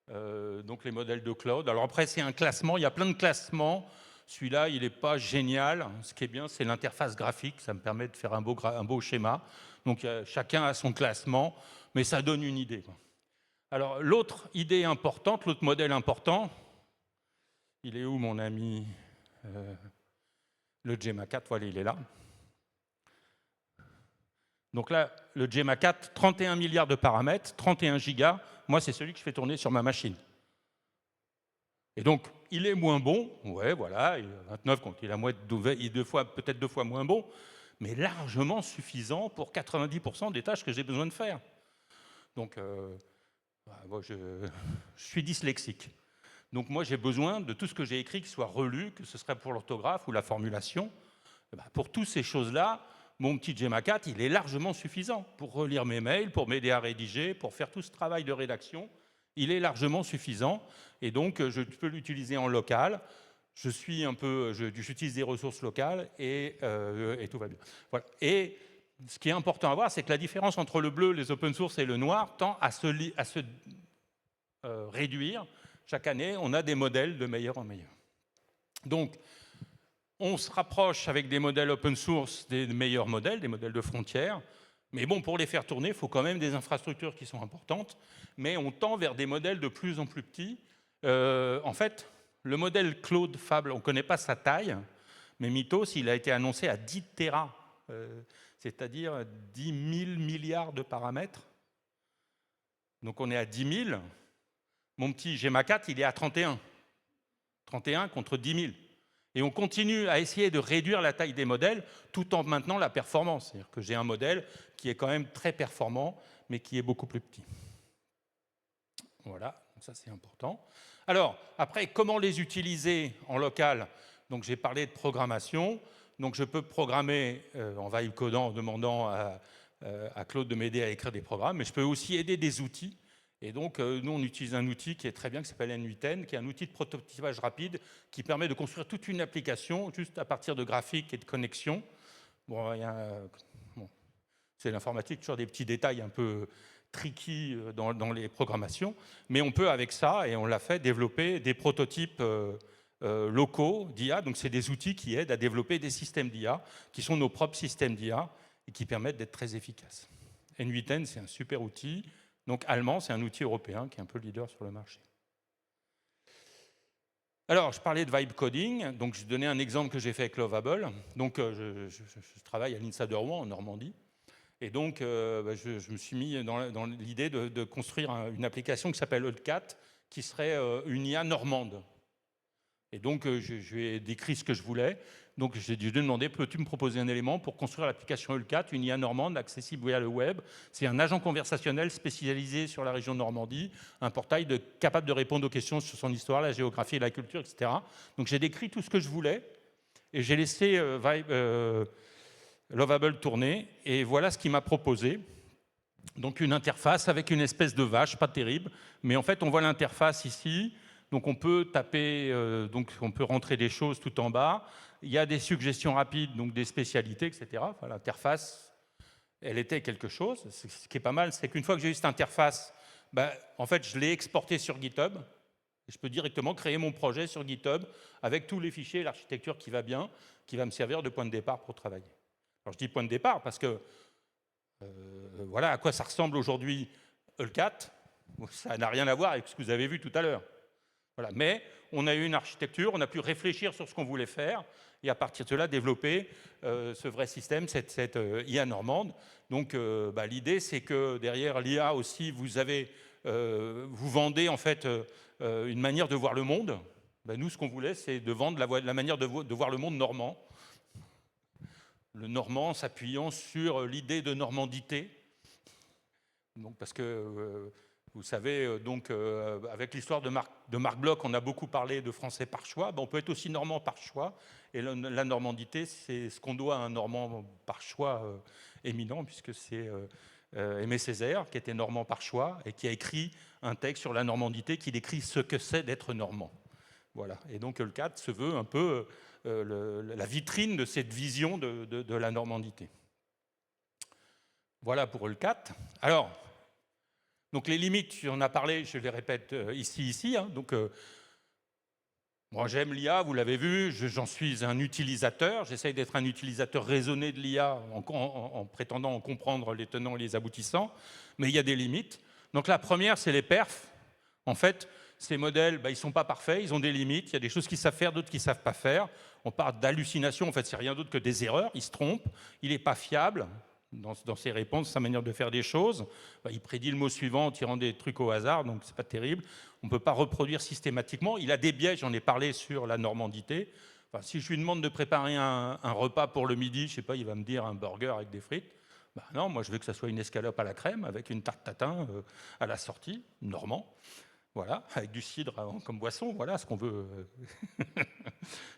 donc les modèles de cloud. Alors après, c'est un classement, il y a plein de classements. Celui-là, il n'est pas génial. Ce qui est bien, c'est l'interface graphique. Ça me permet de faire un beau schéma. Donc chacun a son classement, mais ça donne une idée, quoi. Alors l'autre idée importante, l'autre modèle important, il est où mon ami le Gemma 4, voilà, il est là. Donc là, le Gemma 4, 31 milliards de paramètres, 31 gigas. Moi, c'est celui que je fais tourner sur ma machine. Et donc, il est moins bon, ouais, voilà, il est 29 contre il est peut-être 2 fois moins bon, mais largement suffisant pour 90% des tâches que j'ai besoin de faire. Donc, moi, je suis dyslexique. Donc moi, j'ai besoin de tout ce que j'ai écrit qui soit relu, que ce serait pour l'orthographe ou la formulation. Pour toutes ces choses-là, mon petit Gemma 4, il est largement suffisant pour relire mes mails, pour m'aider à rédiger, pour faire tout ce travail de rédaction. Il est largement suffisant et donc je peux l'utiliser en local. J'utilise des ressources locales et tout va bien. Voilà. Et ce qui est important à voir, c'est que la différence entre le bleu, les open source et le noir tend à se réduire. Chaque année, on a des modèles de meilleur en meilleur. Donc, on se rapproche avec des modèles open source des meilleurs modèles, des modèles de frontières. Mais bon, pour les faire tourner, il faut quand même des infrastructures qui sont importantes. Mais on tend vers des modèles de plus en plus petits. En fait, le modèle Claude Fable, on ne connaît pas sa taille, mais Mythos, il a été annoncé à 10 Tera, c'est-à-dire 10 000 milliards de paramètres. Donc on est à 10 000. Mon petit Gemma 4, il est à 31. 31 contre 10 000. Et on continue à essayer de réduire la taille des modèles tout en maintenant la performance. C'est-à-dire que j'ai un modèle qui est quand même très performant, mais qui est beaucoup plus petit. Voilà, ça c'est important. Alors, après, comment les utiliser en local? Donc j'ai parlé de programmation. Donc je peux programmer en vibe codant en demandant à Claude de m'aider à écrire des programmes, mais je peux aussi aider des outils. Et donc nous, on utilise un outil qui est très bien, qui s'appelle N8N, qui est un outil de prototypage rapide qui permet de construire toute une application juste à partir de graphiques et de connexions. Bon, c'est l'informatique, toujours des petits détails un peu tricky dans les programmations, mais on peut avec ça, et on l'a fait, développer des prototypes locaux d'IA. Donc c'est des outils qui aident à développer des systèmes d'IA, qui sont nos propres systèmes d'IA, et qui permettent d'être très efficaces. N8N, c'est un super outil. Donc allemand, c'est un outil européen qui est un peu leader sur le marché. Alors, je parlais de vibe coding, donc je donnais un exemple que j'ai fait avec Lovable. Donc, je travaille à l'INSA de Rouen, en Normandie. Et donc, je me suis mis dans l'idée de construire une application qui s'appelle Eulcat, qui serait une IA normande. Et donc, je lui ai décrit ce que je voulais. Donc, j'ai dû demander, peux-tu me proposer un élément pour construire l'application Eulcat, une IA normande accessible via le web. C'est un agent conversationnel spécialisé sur la région de Normandie, un portail capable de répondre aux questions sur son histoire, la géographie, la culture, etc. Donc, j'ai décrit tout ce que je voulais et j'ai laissé Lovable tourner. Et voilà ce qu'il m'a proposé. Donc, une interface avec une espèce de vache, pas terrible. Mais en fait, on voit l'interface ici. Donc on peut taper, donc on peut rentrer des choses tout en bas. Il y a des suggestions rapides, donc des spécialités, etc. Enfin, l'interface, elle était quelque chose. Ce qui est pas mal, c'est qu'une fois que j'ai eu cette interface, en fait, je l'ai exportée sur GitHub. Et je peux directement créer mon projet sur GitHub avec tous les fichiers et l'architecture qui va bien, qui va me servir de point de départ pour travailler. Alors je dis point de départ parce que voilà à quoi ça ressemble aujourd'hui Eulcat. Ça n'a rien à voir avec ce que vous avez vu tout à l'heure. Voilà. Mais on a eu une architecture, on a pu réfléchir sur ce qu'on voulait faire et à partir de là développer ce vrai système, cette IA normande. Donc l'idée c'est que derrière l'IA aussi vous vendez en fait une manière de voir le monde. Nous ce qu'on voulait c'est de vendre la manière de voir le monde normand. Le normand s'appuyant sur l'idée de normandité. Donc parce que vous savez, avec l'histoire de Marc Bloch, on a beaucoup parlé de français par choix. On peut être aussi normand par choix. Et la normandité, c'est ce qu'on doit à un normand par choix éminent, puisque c'est Aimé Césaire, qui était normand par choix, et qui a écrit un texte sur la normandité qui décrit ce que c'est d'être normand. Voilà. Et donc Eulcat se veut un peu la vitrine de cette vision de la normandité. Voilà pour Eulcat. Alors, donc les limites, on en a parlé, je les répète ici. Donc, moi j'aime l'IA, vous l'avez vu, j'en suis un utilisateur. J'essaye d'être un utilisateur raisonné de l'IA en prétendant en comprendre les tenants et les aboutissants. Mais il y a des limites. Donc la première, c'est les perfs. En fait, ces modèles, ils ne sont pas parfaits, ils ont des limites. Il y a des choses qu'ils savent faire, d'autres qu'ils ne savent pas faire. On parle d'hallucination, en fait, c'est rien d'autre que des erreurs. Il se trompe, il n'est pas fiable dans ses réponses, sa manière de faire des choses. Il prédit le mot suivant en tirant des trucs au hasard, donc c'est pas terrible. On ne peut pas reproduire systématiquement. Il a des biais, j'en ai parlé sur la normandité. Enfin, si je lui demande de préparer un repas pour le midi, je sais pas, il va me dire un burger avec des frites. Non, moi je veux que ça soit une escalope à la crème avec une tarte tatin à la sortie, normand. Voilà, avec du cidre comme boisson, voilà ce qu'on veut,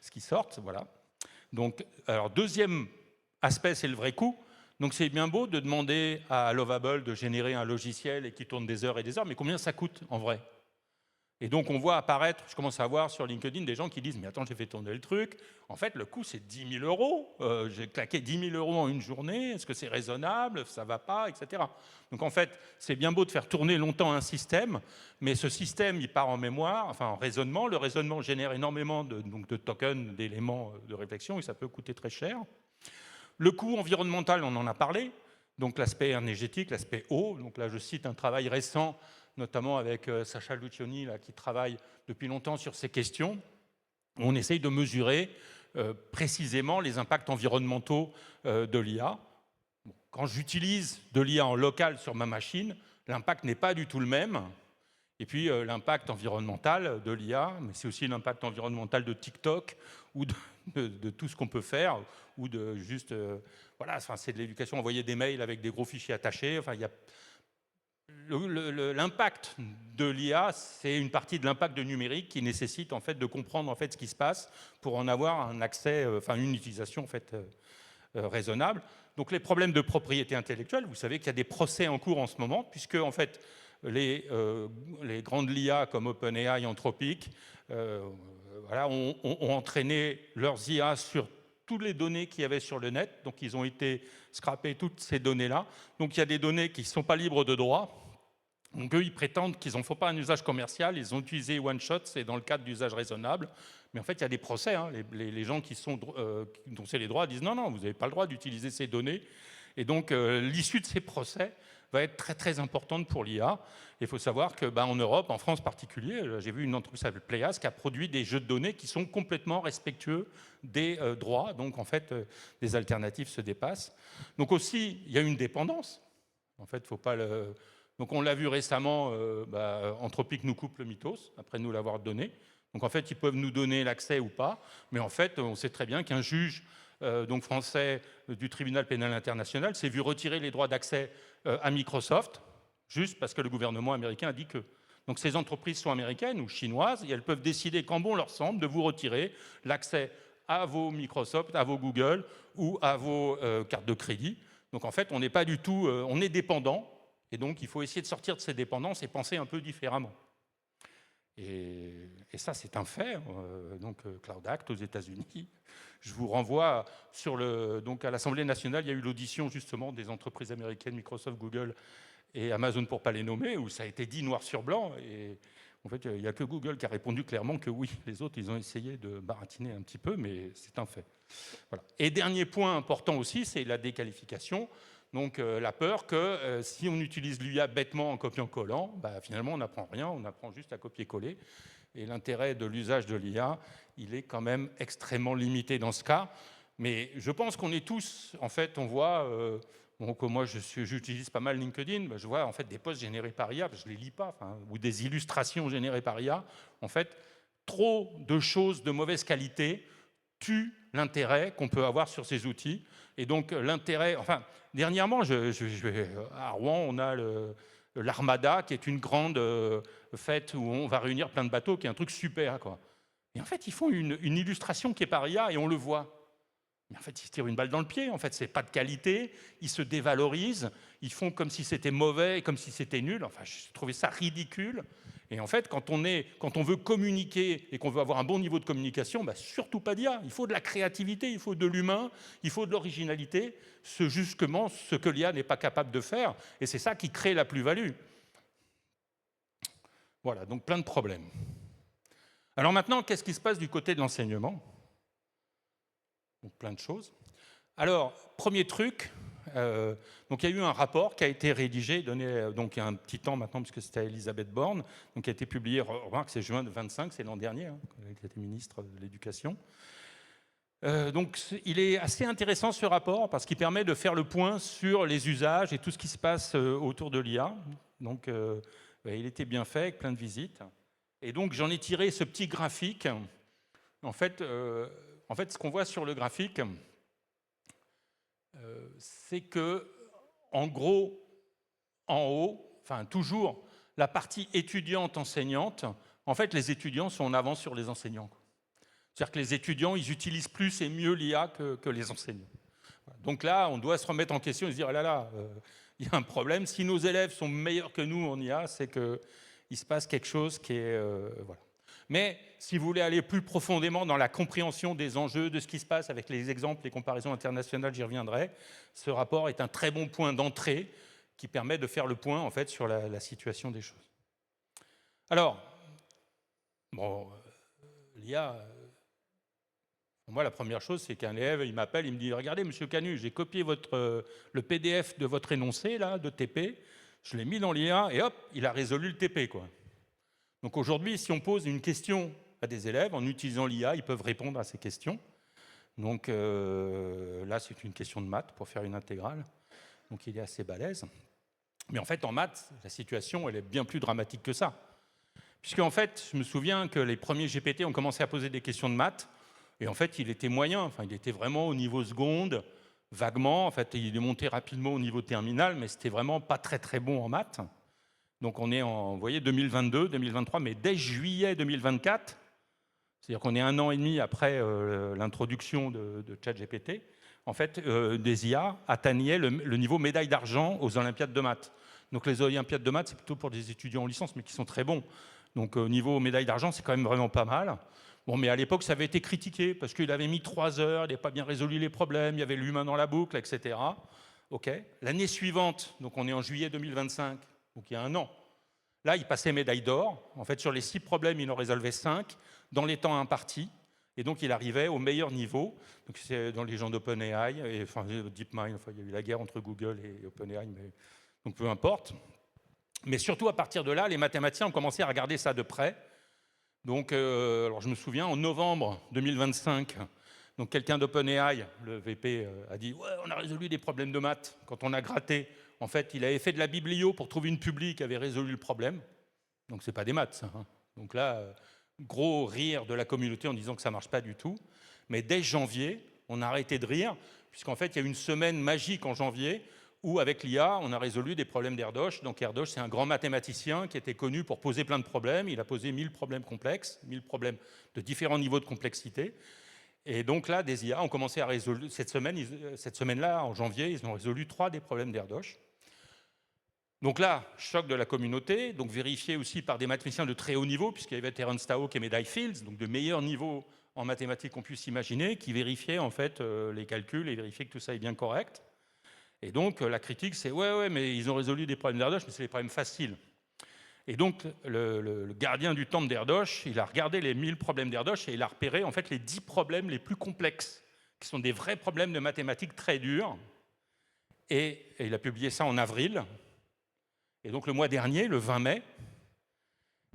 ce qui sorte, voilà. Donc, alors deuxième aspect, c'est le vrai coût. Donc c'est bien beau de demander à Lovable de générer un logiciel et qui tourne des heures et des heures, mais combien ça coûte en vrai? Et donc on voit apparaître, je commence à voir sur LinkedIn des gens qui disent « mais attends, j'ai fait tourner le truc, en fait le coût c'est 10 000 €, j'ai claqué 10 000 € en une journée, est-ce que c'est raisonnable, ça va pas, etc. » Donc en fait, c'est bien beau de faire tourner longtemps un système, mais ce système il part en mémoire, enfin en raisonnement, le raisonnement génère énormément de tokens, d'éléments de réflexion et ça peut coûter très cher. Le coût environnemental, on en a parlé, donc l'aspect énergétique, l'aspect eau. Donc là, je cite un travail récent, notamment avec Sacha Lucioni, là, qui travaille depuis longtemps sur ces questions. On essaye de mesurer précisément les impacts environnementaux de l'IA. Quand j'utilise de l'IA en local sur ma machine, l'impact n'est pas du tout le même. Et puis l'impact environnemental de l'IA, mais c'est aussi l'impact environnemental de TikTok ou de tout ce qu'on peut faire, ou de juste, voilà, enfin, c'est de l'éducation, envoyer des mails avec des gros fichiers attachés. Enfin, l'impact de l'IA, c'est une partie de l'impact de numérique qui nécessite en fait de comprendre en fait ce qui se passe pour en avoir un accès, une utilisation en fait raisonnable. Donc les problèmes de propriété intellectuelle, vous savez qu'il y a des procès en cours en ce moment, puisque en fait les grandes IA comme OpenAI, Anthropic, ont entraîné leurs IA sur toutes les données qu'il y avait sur le net, donc ils ont été scraper toutes ces données-là. Donc il y a des données qui ne sont pas libres de droit. Donc eux, ils prétendent qu'ils n'en font pas un usage commercial, ils ont utilisé one-shot, c'est dans le cadre d'usage raisonnable. Mais en fait, il y a des procès. Hein. Les gens dont c'est les droits disent non, vous n'avez pas le droit d'utiliser ces données. Et donc l'issue de ces procès va être très très importante pour l'IA. Il faut savoir qu'en Europe, en France en particulier, j'ai vu une entreprise qui s'appelle Playas qui a produit des jeux de données qui sont complètement respectueux des droits. Donc en fait, des alternatives se dépassent. Donc aussi, il y a une dépendance. En fait, faut pas le... Donc on l'a vu récemment, Anthropic nous coupe le mythos, après nous l'avoir donné. Donc en fait, ils peuvent nous donner l'accès ou pas, mais en fait, on sait très bien qu'un juge français du tribunal pénal international s'est vu retirer les droits d'accès à Microsoft, juste parce que le gouvernement américain a dit que. Donc ces entreprises sont américaines ou chinoises, et elles peuvent décider quand bon leur semble de vous retirer l'accès à vos Microsoft, à vos Google ou à vos cartes de crédit. Donc en fait, on n'est pas du tout, on est dépendant, et donc il faut essayer de sortir de ces dépendances et penser un peu différemment. Et ça, c'est un fait. Cloud Act aux États-Unis. Je vous renvoie à l'Assemblée nationale, il y a eu l'audition justement des entreprises américaines, Microsoft, Google et Amazon pour ne pas les nommer, où ça a été dit noir sur blanc. Et en fait, il n'y a que Google qui a répondu clairement que oui. Les autres, ils ont essayé de baratiner un petit peu, mais c'est un fait. Voilà. Et dernier point important aussi, c'est la déqualification. Donc la peur que si on utilise l'IA bêtement en copiant-collant, finalement on n'apprend rien, on apprend juste à copier-coller. Et l'intérêt de l'usage de l'IA, il est quand même extrêmement limité dans ce cas. Mais je pense qu'on est tous, en fait, on voit, moi j'utilise pas mal LinkedIn, je vois en fait des posts générés par IA, je ne les lis pas, ou des illustrations générées par IA. En fait, trop de choses de mauvaise qualité tuent l'intérêt qu'on peut avoir sur ces outils. Et donc l'intérêt, dernièrement, à Rouen, on a l'Armada, qui est une grande fête où on va réunir plein de bateaux, qui est un truc super, quoi. Et en fait, ils font une illustration qui est par IA et on le voit. Mais en fait, ils se tirent une balle dans le pied. En fait, c'est pas de qualité. Ils se dévalorisent. Ils font comme si c'était mauvais, comme si c'était nul. Enfin, je trouvais ça ridicule. Et en fait, quand on veut communiquer et qu'on veut avoir un bon niveau de communication, surtout pas d'IA. Il faut de la créativité, il faut de l'humain, il faut de l'originalité. C'est justement ce que l'IA n'est pas capable de faire. Et c'est ça qui crée la plus-value. Voilà, donc plein de problèmes. Alors maintenant, qu'est-ce qui se passe du côté de l'enseignement ? Donc plein de choses. Alors, premier truc, donc il y a eu un rapport qui a été rédigé, donné donc il y a un petit temps maintenant, puisque c'était Elisabeth Borne, donc qui a été publié, remarque c'est juin 25, c'est l'an dernier, quand elle était ministre de l'Éducation. Donc il est assez intéressant ce rapport, parce qu'il permet de faire le point sur les usages et tout ce qui se passe autour de l'IA. Donc il était bien fait, avec plein de visites. Et donc j'en ai tiré ce petit graphique. En fait, ce qu'on voit sur le graphique, c'est que, en gros, en haut, toujours la partie étudiante-enseignante, en fait, les étudiants sont en avance sur les enseignants. C'est-à-dire que les étudiants, ils utilisent plus et mieux l'IA que les enseignants. Donc là, on doit se remettre en question et se dire, oh là là, il y a un problème. Si nos élèves sont meilleurs que nous en IA, c'est qu'il se passe quelque chose qui est... voilà. Mais si vous voulez aller plus profondément dans la compréhension des enjeux, de ce qui se passe avec les exemples, les comparaisons internationales, j'y reviendrai, ce rapport est un très bon point d'entrée qui permet de faire le point en fait, sur la situation des choses. Alors, l'IA, moi la première chose, c'est qu'un élève, il m'appelle, il me dit « Regardez, monsieur Canu, j'ai copié le PDF de votre énoncé là, de TP, je l'ai mis dans l'IA et hop, il a résolu le TP. » quoi. Donc aujourd'hui, si on pose une question à des élèves, en utilisant l'IA, ils peuvent répondre à ces questions. Donc là, c'est une question de maths pour faire une intégrale. Donc il est assez balèze. Mais en fait, en maths, la situation, elle est bien plus dramatique que ça. Puisqu'en fait, je me souviens que les premiers GPT ont commencé à poser des questions de maths, et en fait, il était moyen. Il était vraiment au niveau seconde, vaguement. En fait, il est monté rapidement au niveau terminal, mais c'était vraiment pas très très bon en maths. Donc on est en, vous voyez, 2022, 2023, mais dès juillet 2024, c'est-à-dire qu'on est 1 an et demi après l'introduction de ChatGPT, en fait, des IA atteignaient le niveau médaille d'argent aux Olympiades de maths. Donc les Olympiades de maths, c'est plutôt pour des étudiants en licence, mais qui sont très bons. Donc au niveau médaille d'argent, c'est quand même vraiment pas mal. Bon, mais à l'époque, ça avait été critiqué, parce qu'il avait mis 3 heures, il n'avait pas bien résolu les problèmes, il y avait l'humain dans la boucle, etc. OK. L'année suivante, donc on est en juillet 2025, donc il y a 1 an, là, il passait médaille d'or. En fait, sur les 6 problèmes, il en résolvait 5 dans les temps impartis. Et donc, il arrivait au meilleur niveau. Donc, c'est dans les gens d'OpenAI, enfin, DeepMind, enfin, il y a eu la guerre entre Google et OpenAI, mais donc peu importe. Mais surtout, à partir de là, les mathématiciens ont commencé à regarder ça de près. Donc, alors je me souviens, en novembre 2025, donc quelqu'un d'OpenAI, le VP, a dit « Ouais, on a résolu des problèmes de maths. » Quand on a gratté, en fait, il avait fait de la biblio pour trouver une publi qui avait résolu le problème. Donc, ce n'est pas des maths, ça, hein. Donc là, gros rire de la communauté en disant que ça ne marche pas du tout. Mais dès janvier, on a arrêté de rire, puisqu'en fait, il y a eu une semaine magique en janvier où, avec l'IA, on a résolu des problèmes d'Erdos. Donc Erdos, c'est un grand mathématicien qui était connu pour poser plein de problèmes. Il a posé 1000 problèmes complexes, 1000 problèmes de différents niveaux de complexité. Et donc là, des IA ont commencé à résoudre, cette semaine-là, en janvier, ils ont résolu 3 des problèmes d'Erdos. Donc là, choc de la communauté, donc vérifié aussi par des mathématiciens de très haut niveau, puisqu'il y avait Terence Tao et Medai Fields, donc de meilleurs niveaux en mathématiques qu'on puisse imaginer, qui vérifiaient en fait les calculs et vérifiaient que tout ça est bien correct. Et donc la critique, c'est ouais, mais ils ont résolu des problèmes d'Erdos, mais c'est des problèmes faciles. Et donc le gardien du temple d'Erdos, il a regardé les 1000 problèmes d'Erdos et il a repéré en fait les 10 problèmes les plus complexes, qui sont des vrais problèmes de mathématiques très durs. Et il a publié ça en avril. Et donc le mois dernier, le 20 mai,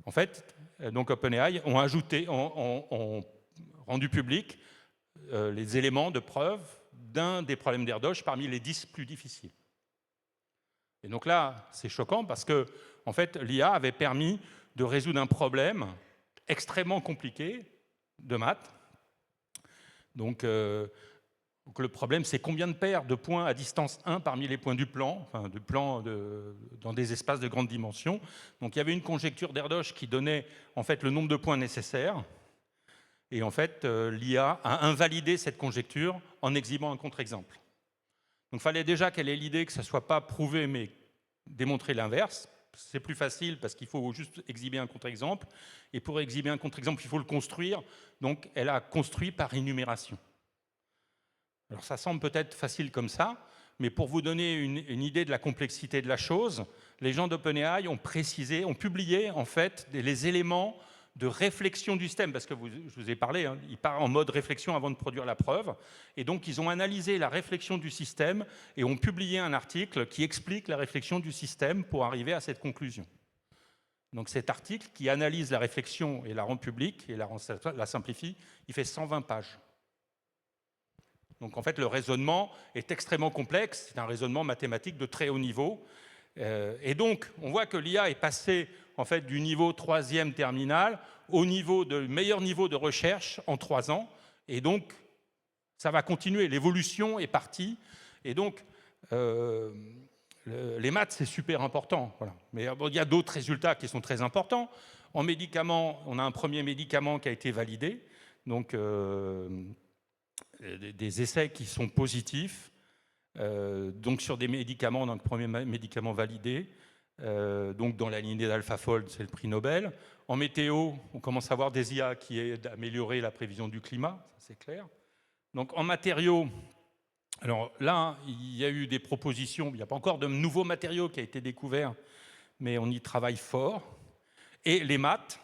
en fait, donc OpenAI ont rendu public les éléments de preuve d'un des problèmes d'Erdos parmi les 10 plus difficiles. Et donc là, c'est choquant parce que, en fait, l'IA avait permis de résoudre un problème extrêmement compliqué de maths. Donc le problème, c'est combien de paires de points à distance 1 parmi les points du plan, enfin du plan dans des espaces de grande dimension. Donc il y avait une conjecture d'Erdos qui donnait en fait le nombre de points nécessaires. Et en fait, l'IA a invalidé cette conjecture en exhibant un contre-exemple. Donc il fallait déjà qu'elle ait l'idée que ça ne soit pas prouvé, mais démontrer l'inverse. C'est plus facile parce qu'il faut juste exhiber un contre-exemple. Et pour exhiber un contre-exemple, il faut le construire. Donc elle a construit par énumération. Alors ça semble peut-être facile comme ça, mais pour vous donner une idée de la complexité de la chose, les gens d'OpenAI ont publié en fait les éléments de réflexion du système, parce que je vous ai parlé, hein, ils partent en mode réflexion avant de produire la preuve, et donc ils ont analysé la réflexion du système et ont publié un article qui explique la réflexion du système pour arriver à cette conclusion. Donc cet article qui analyse la réflexion et la rend publique et la simplifie, il fait 120 pages. Donc en fait, le raisonnement est extrêmement complexe, c'est un raisonnement mathématique de très haut niveau. Et donc, on voit que l'IA est passée en fait, du niveau 3e terminal au meilleur niveau de recherche en 3 ans. Et donc, ça va continuer, l'évolution est partie. Et donc, les maths, c'est super important. Voilà. Mais bon, il y a d'autres résultats qui sont très importants. En médicaments, on a un premier médicament qui a été validé. Donc, des essais qui sont positifs, donc sur des médicaments, donc le premier médicament validé, donc dans la lignée d'AlphaFold, c'est le prix Nobel. En météo, on commence à avoir des IA qui aident à améliorer la prévision du climat, c'est clair. Donc en matériaux, alors là, il y a eu des propositions, il n'y a pas encore de nouveaux matériaux qui ont été découverts, mais on y travaille fort. Et les maths,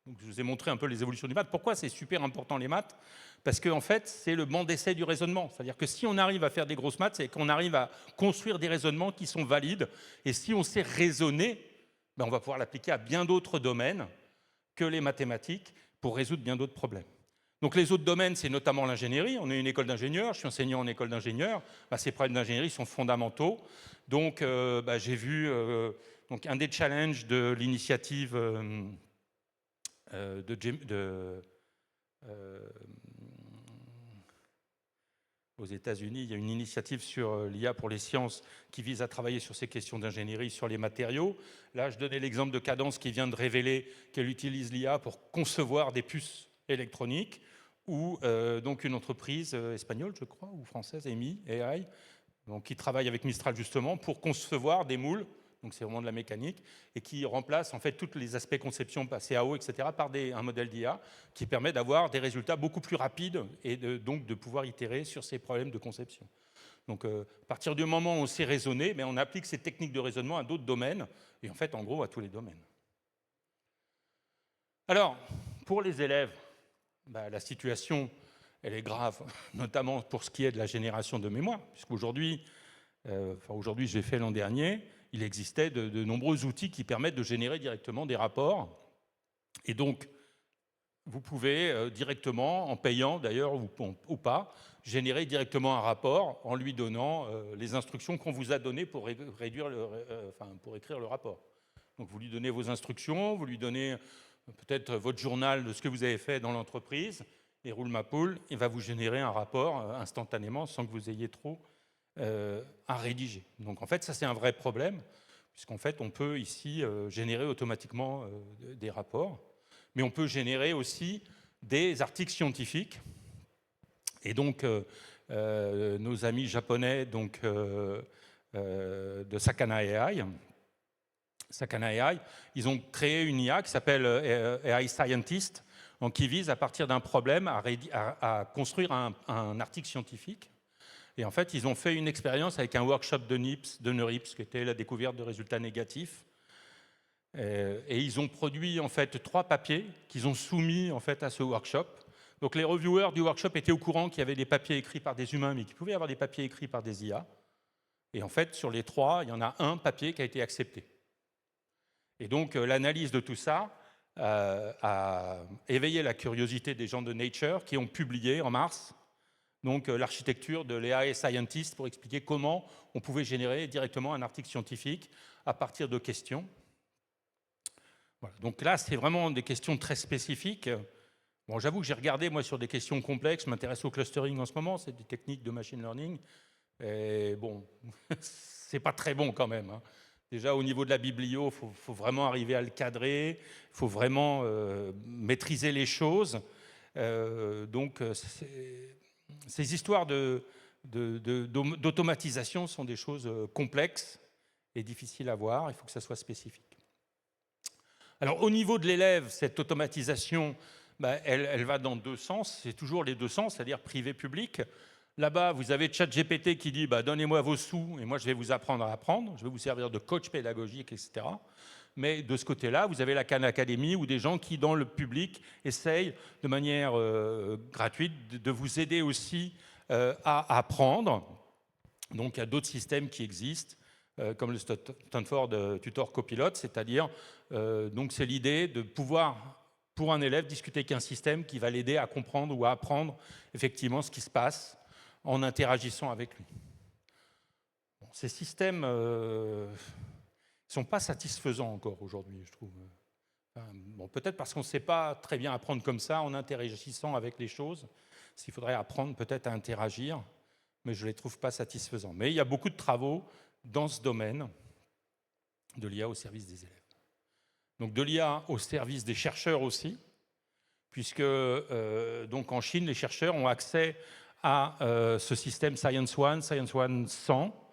donc je vous ai montré un peu les évolutions des maths. Pourquoi c'est super important les maths? Parce qu'en fait, c'est le banc d'essai du raisonnement. C'est-à-dire que si on arrive à faire des grosses maths, c'est qu'on arrive à construire des raisonnements qui sont valides. Et si on sait raisonner, ben on va pouvoir l'appliquer à bien d'autres domaines que les mathématiques pour résoudre bien d'autres problèmes. Donc les autres domaines, c'est notamment l'ingénierie. On est une école d'ingénieurs, je suis enseignant en école d'ingénieurs. Ben, ces problèmes d'ingénierie sont fondamentaux. Donc j'ai vu donc, un des challenges de l'initiative aux États-Unis, il y a une initiative sur l'IA pour les sciences qui vise à travailler sur ces questions d'ingénierie sur les matériaux. Là, je donnais l'exemple de Cadence qui vient de révéler qu'elle utilise l'IA pour concevoir des puces électroniques, ou donc une entreprise espagnole, je crois, ou française, EMI, AI, donc qui travaille avec Mistral justement pour concevoir des moules, donc c'est vraiment de la mécanique, et qui remplace en fait tous les aspects conception, CAO, etc., par un modèle d'IA qui permet d'avoir des résultats beaucoup plus rapides et donc de pouvoir itérer sur ces problèmes de conception. Donc à partir du moment où on sait raisonner, mais on applique ces techniques de raisonnement à d'autres domaines, et en fait en gros à tous les domaines. Alors, pour les élèves, la situation elle est grave, notamment pour ce qui est de la génération de mémoire, puisqu'aujourd'hui, aujourd'hui j'ai fait l'an dernier, il existait de nombreux outils qui permettent de générer directement des rapports. Et donc, vous pouvez directement, en payant d'ailleurs ou pas, générer directement un rapport en lui donnant les instructions qu'on vous a données pour écrire le rapport. Donc, vous lui donnez vos instructions, vous lui donnez peut-être votre journal de ce que vous avez fait dans l'entreprise, et roule ma poule, il va vous générer un rapport instantanément sans que vous ayez trop à rédiger. Donc en fait, ça c'est un vrai problème, puisqu'en fait, on peut ici générer automatiquement des rapports, mais on peut générer aussi des articles scientifiques. Et donc, nos amis japonais donc, de Sakana AI, ils ont créé une IA qui s'appelle AI Scientist, donc qui vise à partir d'un problème à construire un article scientifique. Et en fait, ils ont fait une expérience avec un workshop de NeurIPS, qui était la découverte de résultats négatifs. Et ils ont produit en fait 3 papiers qu'ils ont soumis en fait à ce workshop. Donc les reviewers du workshop étaient au courant qu'il y avait des papiers écrits par des humains, mais qu'il pouvait y avoir des papiers écrits par des IA. Et en fait, sur les 3, il y en a un papier qui a été accepté. Et donc l'analyse de tout ça a éveillé la curiosité des gens de Nature qui ont publié en mars donc l'architecture de l'AI Scientist pour expliquer comment on pouvait générer directement un article scientifique à partir de questions. Voilà. Donc là, c'est vraiment des questions très spécifiques. Bon, j'avoue que j'ai regardé, moi, sur des questions complexes, je m'intéresse au clustering en ce moment, c'est des techniques de machine learning. Et bon, c'est pas très bon quand même. Hein. Déjà, au niveau de la biblio, il faut vraiment arriver à le cadrer, il faut vraiment maîtriser les choses. Donc, ces histoires d'automatisation sont des choses complexes et difficiles à voir, il faut que ça soit spécifique. Alors, au niveau de l'élève, cette automatisation, elle va dans 2 sens, c'est toujours les 2 sens, c'est-à-dire privé-public. Là-bas, vous avez ChatGPT qui dit donnez-moi vos sous et moi je vais vous apprendre à apprendre, je vais vous servir de coach pédagogique, etc. Mais de ce côté-là, vous avez la Khan Academy ou des gens qui, dans le public, essayent de manière gratuite de vous aider aussi à apprendre. Donc il y a d'autres systèmes qui existent, comme le Stanford Tutor Copilot, c'est-à-dire, donc c'est l'idée de pouvoir, pour un élève, discuter avec un système qui va l'aider à comprendre ou à apprendre effectivement ce qui se passe en interagissant avec lui. Bon, ces systèmes ne sont pas satisfaisants encore aujourd'hui, je trouve. Bon, peut-être parce qu'on ne sait pas très bien apprendre comme ça, en interagissant avec les choses. S'il faudrait apprendre peut-être à interagir, mais je ne les trouve pas satisfaisants. Mais il y a beaucoup de travaux dans ce domaine de l'IA au service des élèves. Donc de l'IA au service des chercheurs aussi, puisque donc en Chine, les chercheurs ont accès à ce système Science One 100.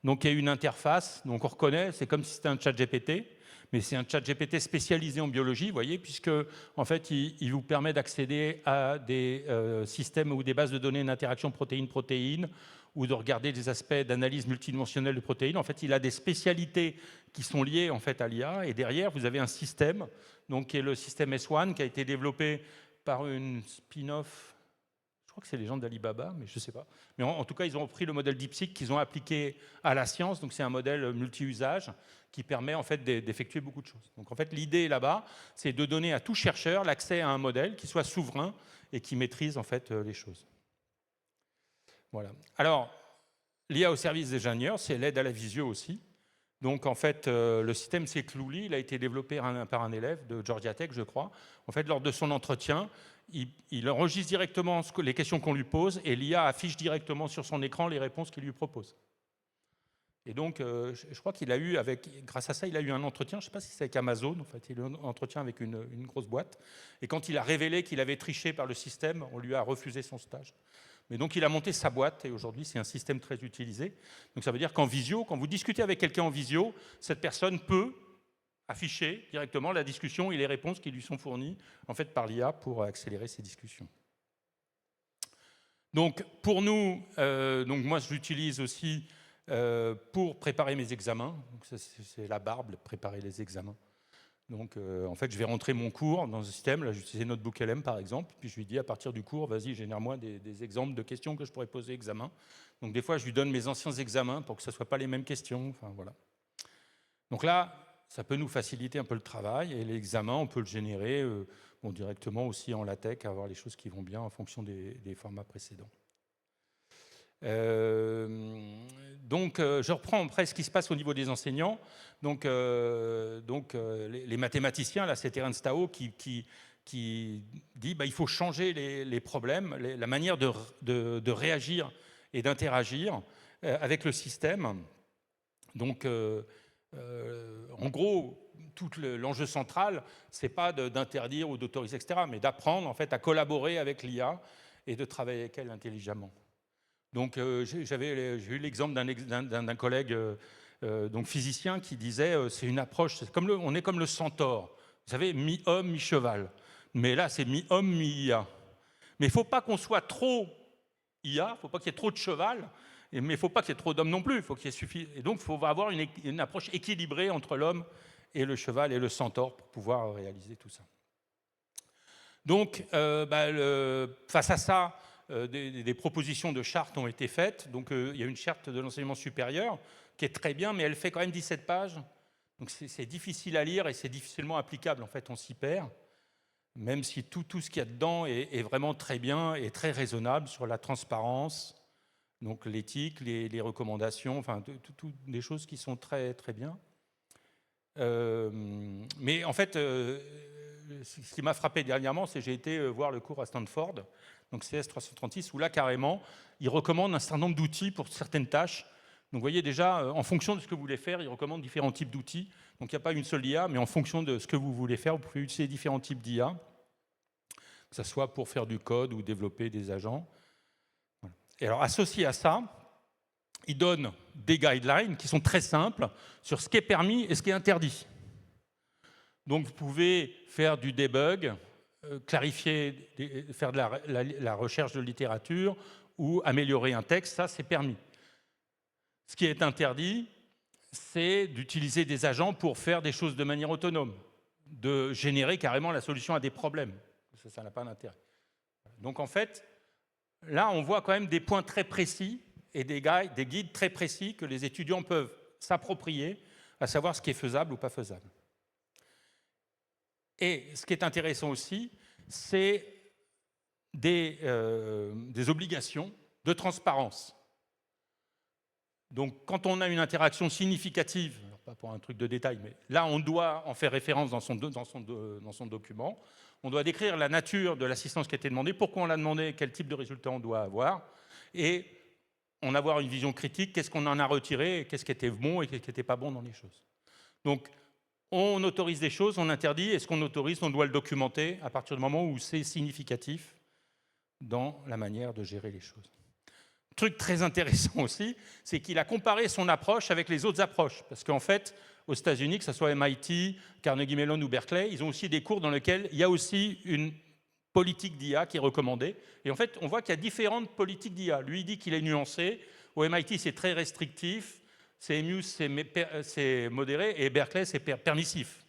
Donc il y a une interface, donc on reconnaît, c'est comme si c'était un chat GPT, mais c'est un chat GPT spécialisé en biologie, vous voyez, puisque en fait il vous permet d'accéder à des systèmes ou des bases de données d'interaction protéine-protéine, ou de regarder des aspects d'analyse multidimensionnelle de protéines. En fait, il a des spécialités qui sont liées en fait à l'IA, et derrière vous avez un système, donc qui est le système S1, qui a été développé par une spin-off. Je crois que c'est les gens d'Alibaba, mais je ne sais pas. Mais en tout cas, ils ont pris le modèle DeepSeek qu'ils ont appliqué à la science. Donc, c'est un modèle multi-usage qui permet en fait d'effectuer beaucoup de choses. Donc, en fait, l'idée là-bas, c'est de donner à tout chercheur l'accès à un modèle qui soit souverain et qui maîtrise en fait les choses. Voilà. Alors, l'IA au service des ingénieurs, c'est l'aide à la visio aussi. Donc, en fait, le système c'est Clouley, il a été développé par un élève de Georgia Tech, je crois. En fait, lors de son entretien, il enregistre directement les questions qu'on lui pose et l'IA affiche directement sur son écran les réponses qu'il lui propose. Et donc, je crois qu'il a eu, grâce à ça, il a eu un entretien, je ne sais pas si c'est avec Amazon, en fait, il a eu un entretien avec une grosse boîte. Et quand il a révélé qu'il avait triché par le système, on lui a refusé son stage. Mais donc, il a monté sa boîte et aujourd'hui, c'est un système très utilisé. Donc, ça veut dire qu'en visio, quand vous discutez avec quelqu'un en visio, cette personne peut afficher directement la discussion et les réponses qui lui sont fournies en fait, par l'IA pour accélérer ces discussions. Donc, pour nous, moi, je l'utilise aussi pour préparer mes examens. C'est la barbe, préparer les examens. Donc, en fait, je vais rentrer mon cours dans un système. Là, j'utilisais Notebook-LM, par exemple. Puis, je lui dis, à partir du cours, vas-y, génère-moi des exemples de questions que je pourrais poser examen. Donc, des fois, je lui donne mes anciens examens pour que ce ne soit pas les mêmes questions. Enfin, voilà. Donc là, ça peut nous faciliter un peu le travail. Et l'examen, on peut le générer directement aussi en LaTeX, avoir les choses qui vont bien en fonction des formats précédents. Donc, je reprends après ce qui se passe au niveau des enseignants. Donc, les mathématiciens, là, c'est Terence Tao qui dit il faut changer les problèmes, la manière de réagir et d'interagir avec le système. Donc, en gros, tout l'enjeu central, c'est pas d'interdire ou d'autoriser, etc., mais d'apprendre en fait à collaborer avec l'IA et de travailler avec elle intelligemment. Donc, j'ai eu l'exemple d'un collègue donc physicien qui disait c'est une approche, on est comme le centaure, vous savez, mi-homme, mi-cheval. Mais là, c'est mi-homme, mi-IA. Mais il ne faut pas qu'on soit trop IA, il ne faut pas qu'il y ait trop de cheval, mais il ne faut pas qu'il y ait trop d'hommes non plus. Il faut qu'il y ait suffisamment. Et donc, il faut avoir une approche équilibrée entre l'homme et le cheval et le centaure pour pouvoir réaliser tout ça. Donc, face à ça, des propositions de charte ont été faites. Donc, il y a une charte de l'enseignement supérieur qui est très bien, mais elle fait quand même 17 pages. Donc, c'est difficile à lire et c'est difficilement applicable. En fait, on s'y perd, même si tout ce qu'il y a dedans est vraiment très bien et très raisonnable sur la transparence, donc l'éthique, les recommandations, enfin, toutes des choses qui sont très, très bien. Mais en fait, ce qui m'a frappé dernièrement, c'est que j'ai été voir le cours à Stanford, donc CS 336, où là, carrément, ils recommandent un certain nombre d'outils pour certaines tâches. Donc, vous voyez déjà, en fonction de ce que vous voulez faire, ils recommandent différents types d'outils. Donc, il n'y a pas une seule IA, mais en fonction de ce que vous voulez faire, vous pouvez utiliser différents types d'IA, que ce soit pour faire du code ou développer des agents. Voilà. Et alors, associé à ça, ils donnent des guidelines qui sont très simples sur ce qui est permis et ce qui est interdit. Donc, vous pouvez faire du debug, clarifier, faire de la recherche de littérature ou améliorer un texte, ça, c'est permis. Ce qui est interdit, c'est d'utiliser des agents pour faire des choses de manière autonome, de générer carrément la solution à des problèmes. Ça n'a pas d'intérêt. Donc, en fait, là, on voit quand même des points très précis et des guides très précis que les étudiants peuvent s'approprier, à savoir ce qui est faisable ou pas faisable. Et ce qui est intéressant aussi, c'est des obligations de transparence. Donc, quand on a une interaction significative, pas pour un truc de détail, mais là, on doit en faire référence dans son document. On doit décrire la nature de l'assistance qui a été demandée, pourquoi on l'a demandé, quel type de résultat on doit avoir, et en avoir une vision critique, qu'est-ce qu'on en a retiré, qu'est-ce qui était bon et qu'est-ce qui n'était pas bon dans les choses. Donc, on autorise des choses, on interdit, et ce qu'on autorise, on doit le documenter à partir du moment où c'est significatif dans la manière de gérer les choses. Truc très intéressant aussi, c'est qu'il a comparé son approche avec les autres approches. Parce qu'en fait, aux États-Unis, que ce soit MIT, Carnegie Mellon ou Berkeley, ils ont aussi des cours dans lesquels il y a aussi une politique d'IA qui est recommandée. Et en fait, on voit qu'il y a différentes politiques d'IA. Lui, il dit qu'il est nuancé. Au MIT, c'est très restrictif. CMU, c'est modéré. Et Berkeley, c'est permissif.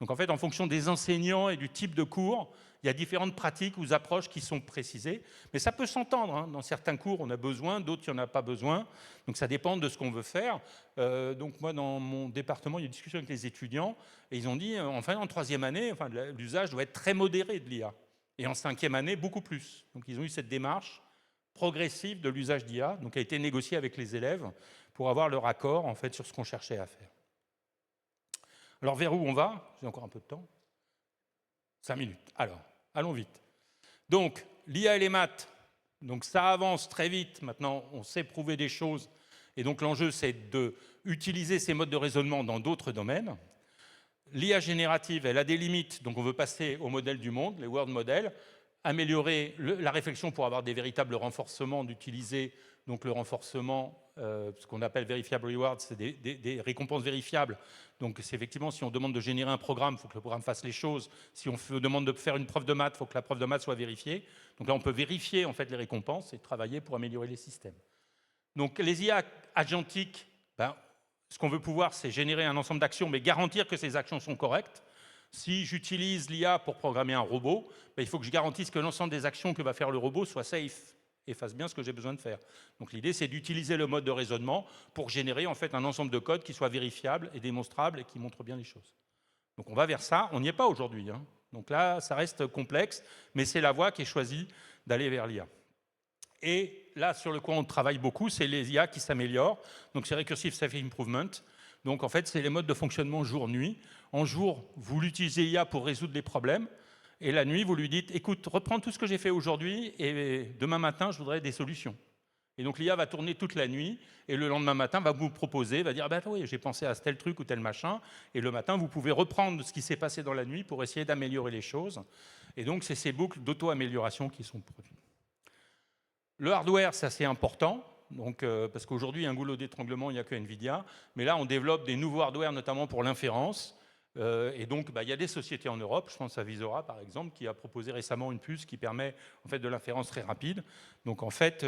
Donc en fait, en fonction des enseignants et du type de cours, il y a différentes pratiques ou approches qui sont précisées. Mais ça peut s'entendre. Hein. Dans certains cours, on a besoin, d'autres, il n'y en a pas besoin. Donc ça dépend de ce qu'on veut faire. Donc moi, dans mon département, il y a une discussion avec les étudiants. Et ils ont dit, enfin, en troisième année, enfin, l'usage doit être très modéré de l'IA. Et en cinquième année, beaucoup plus. Donc ils ont eu cette démarche progressive de l'usage d'IA, donc a été négociée avec les élèves pour avoir leur accord en fait, sur ce qu'on cherchait à faire. Alors vers où on va? J'ai encore un peu de temps. 5 minutes. Alors, allons vite. Donc, l'IA et les maths, donc ça avance très vite. Maintenant, on sait prouver des choses. Et donc l'enjeu, c'est d'utiliser ces modes de raisonnement dans d'autres domaines. L'IA générative, elle a des limites, donc on veut passer au modèle du monde, les world models, améliorer la réflexion pour avoir des véritables renforcements, d'utiliser donc le renforcement, ce qu'on appelle verifiable rewards, c'est des récompenses vérifiables. Donc c'est effectivement, si on demande de générer un programme, il faut que le programme fasse les choses. Si on demande de faire une preuve de maths, il faut que la preuve de maths soit vérifiée. Donc là, on peut vérifier en fait les récompenses et travailler pour améliorer les systèmes. Donc les IA agentiques, ce qu'on veut pouvoir, c'est générer un ensemble d'actions, mais garantir que ces actions sont correctes. Si j'utilise l'IA pour programmer un robot, il faut que je garantisse que l'ensemble des actions que va faire le robot soit safe et fasse bien ce que j'ai besoin de faire. Donc l'idée, c'est d'utiliser le mode de raisonnement pour générer en fait un ensemble de codes qui soit vérifiable et démonstrable et qui montre bien les choses. Donc on va vers ça. On n'y est pas aujourd'hui. Donc là, ça reste complexe, mais c'est la voie qui est choisie d'aller vers l'IA. Et là, sur le quoi on travaille beaucoup, c'est les IA qui s'améliorent. Donc c'est Recursive Self Improvement. Donc en fait, c'est les modes de fonctionnement jour-nuit. En jour, vous l'utilisez IA pour résoudre des problèmes. Et la nuit, vous lui dites, écoute, reprends tout ce que j'ai fait aujourd'hui et demain matin, je voudrais des solutions. Et donc l'IA va tourner toute la nuit et le lendemain matin, va vous proposer, va dire, oui, j'ai pensé à tel truc ou tel machin. Et le matin, vous pouvez reprendre ce qui s'est passé dans la nuit pour essayer d'améliorer les choses. Et donc, c'est ces boucles d'auto-amélioration qui sont produites. Le hardware, c'est assez important. Donc, parce qu'aujourd'hui, un goulot d'étranglement, il n'y a que NVIDIA. Mais là, on développe des nouveaux hardware, notamment pour l'inférence. Et donc, il y a des sociétés en Europe, je pense à Visora, par exemple, qui a proposé récemment une puce qui permet en fait, de l'inférence très rapide. Donc, en fait,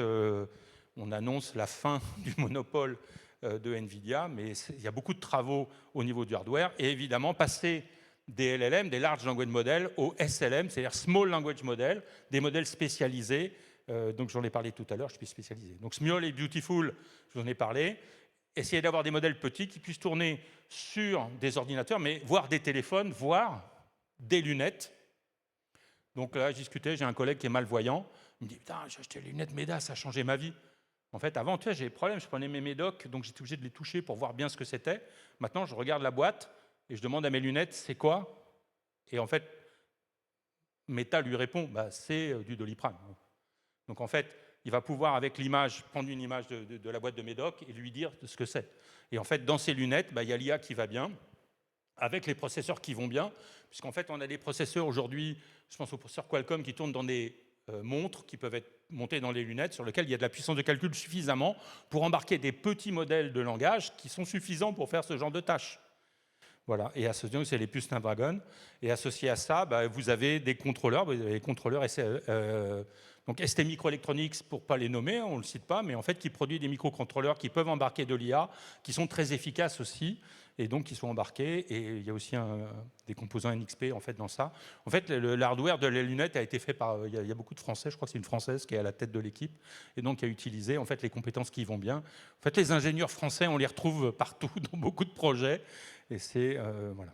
on annonce la fin du monopole de NVIDIA, mais il y a beaucoup de travaux au niveau du hardware. Et évidemment, passer des LLM, des Large Language Models, aux SLM, c'est-à-dire Small Language Models, des modèles spécialisés. Donc j'en ai parlé tout à l'heure, je suis spécialisé. Donc Small et Beautiful, je vous en ai parlé. Essayez d'avoir des modèles petits qui puissent tourner sur des ordinateurs, mais voire des téléphones, voire des lunettes. Donc là, je discutais, j'ai un collègue qui est malvoyant. Il me dit, putain, j'ai acheté les lunettes Meda, ça a changé ma vie. En fait, avant, j'ai des problèmes, je prenais mes médocs, donc j'étais obligé de les toucher pour voir bien ce que c'était. Maintenant, je regarde la boîte et je demande à mes lunettes, c'est quoi? Et en fait, Meta lui répond, c'est du Doliprane. Donc en fait, il va pouvoir, avec l'image, prendre une image de la boîte de médoc et lui dire ce que c'est. Et en fait, dans ces lunettes, il y a l'IA qui va bien, avec les processeurs qui vont bien, puisqu'en fait, on a des processeurs aujourd'hui, je pense aux processeurs Qualcomm, qui tournent dans des montres qui peuvent être montées dans les lunettes, sur lesquelles il y a de la puissance de calcul suffisamment pour embarquer des petits modèles de langage qui sont suffisants pour faire ce genre de tâches. Voilà, et associé, c'est les puces Snapdragon. Et associé à ça, vous avez des contrôleurs, vous avez des contrôleurs donc ST Microelectronics, pour ne pas les nommer, on ne le cite pas, mais en fait qui produit des microcontrôleurs qui peuvent embarquer de l'IA, qui sont très efficaces aussi, et donc qui sont embarqués. Et il y a aussi des composants NXP en fait, dans ça. En fait, l'hardware de les lunettes a été fait par... Il y a beaucoup de Français, je crois que c'est une Française qui est à la tête de l'équipe, et donc qui a utilisé en fait, les compétences qui vont bien. En fait, les ingénieurs français, on les retrouve partout, dans beaucoup de projets, et c'est... voilà.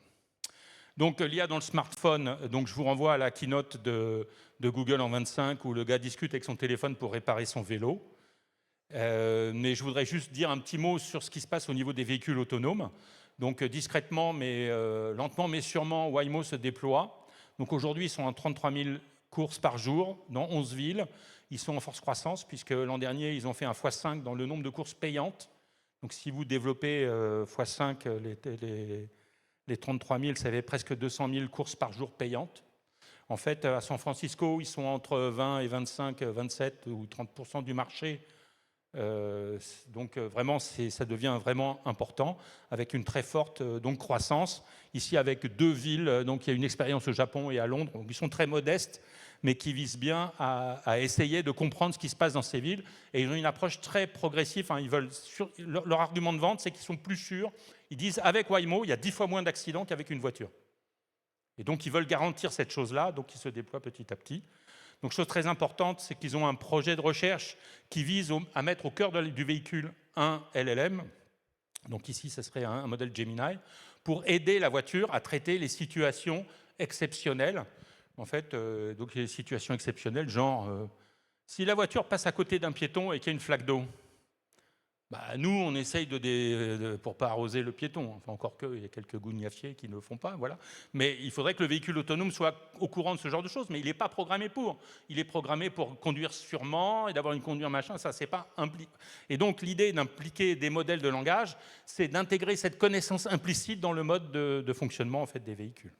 Donc l'IA dans le smartphone, donc je vous renvoie à la keynote de Google en 25 où le gars discute avec son téléphone pour réparer son vélo. Mais je voudrais juste dire un petit mot sur ce qui se passe au niveau des véhicules autonomes. Donc discrètement, mais lentement, mais sûrement, Waymo se déploie. Donc aujourd'hui, ils sont à 33 000 courses par jour dans 11 villes. Ils sont en forte croissance puisque l'an dernier, ils ont fait un x5 dans le nombre de courses payantes. Donc si vous développez x5 les 33 000, ça fait presque 200 000 courses par jour payantes. En fait, à San Francisco, ils sont entre 20 et 25, 27 ou 30% du marché. Donc vraiment, ça devient vraiment important, avec une très forte croissance. Ici, avec 2 villes, donc il y a une expérience au Japon et à Londres, donc ils sont très modestes, mais qui visent bien à essayer de comprendre ce qui se passe dans ces villes. Et ils ont une approche très progressive. Leur argument de vente, c'est qu'ils sont plus sûrs. Ils disent, avec Waymo, il y a 10 fois moins d'accidents qu'avec une voiture. Et donc, ils veulent garantir cette chose-là, donc ils se déploient petit à petit. Donc, chose très importante, c'est qu'ils ont un projet de recherche qui vise à mettre au cœur du véhicule un LLM. Donc ici, ce serait un modèle Gemini, pour aider la voiture à traiter les situations exceptionnelles. En fait, donc les situations exceptionnelles, genre Si la voiture passe à côté d'un piéton et qu'il y a une flaque d'eau, nous, on essaye pour ne pas arroser le piéton. Enfin, encore qu'il y a quelques gougnafiers qui ne le font pas, voilà. Mais il faudrait que le véhicule autonome soit au courant de ce genre de choses. Mais il n'est pas programmé pour. Il est programmé pour conduire sûrement et d'avoir une conduite machin. Ça, c'est pas impliqué. Et donc, l'idée d'impliquer des modèles de langage, c'est d'intégrer cette connaissance implicite dans le mode de fonctionnement en fait, des véhicules.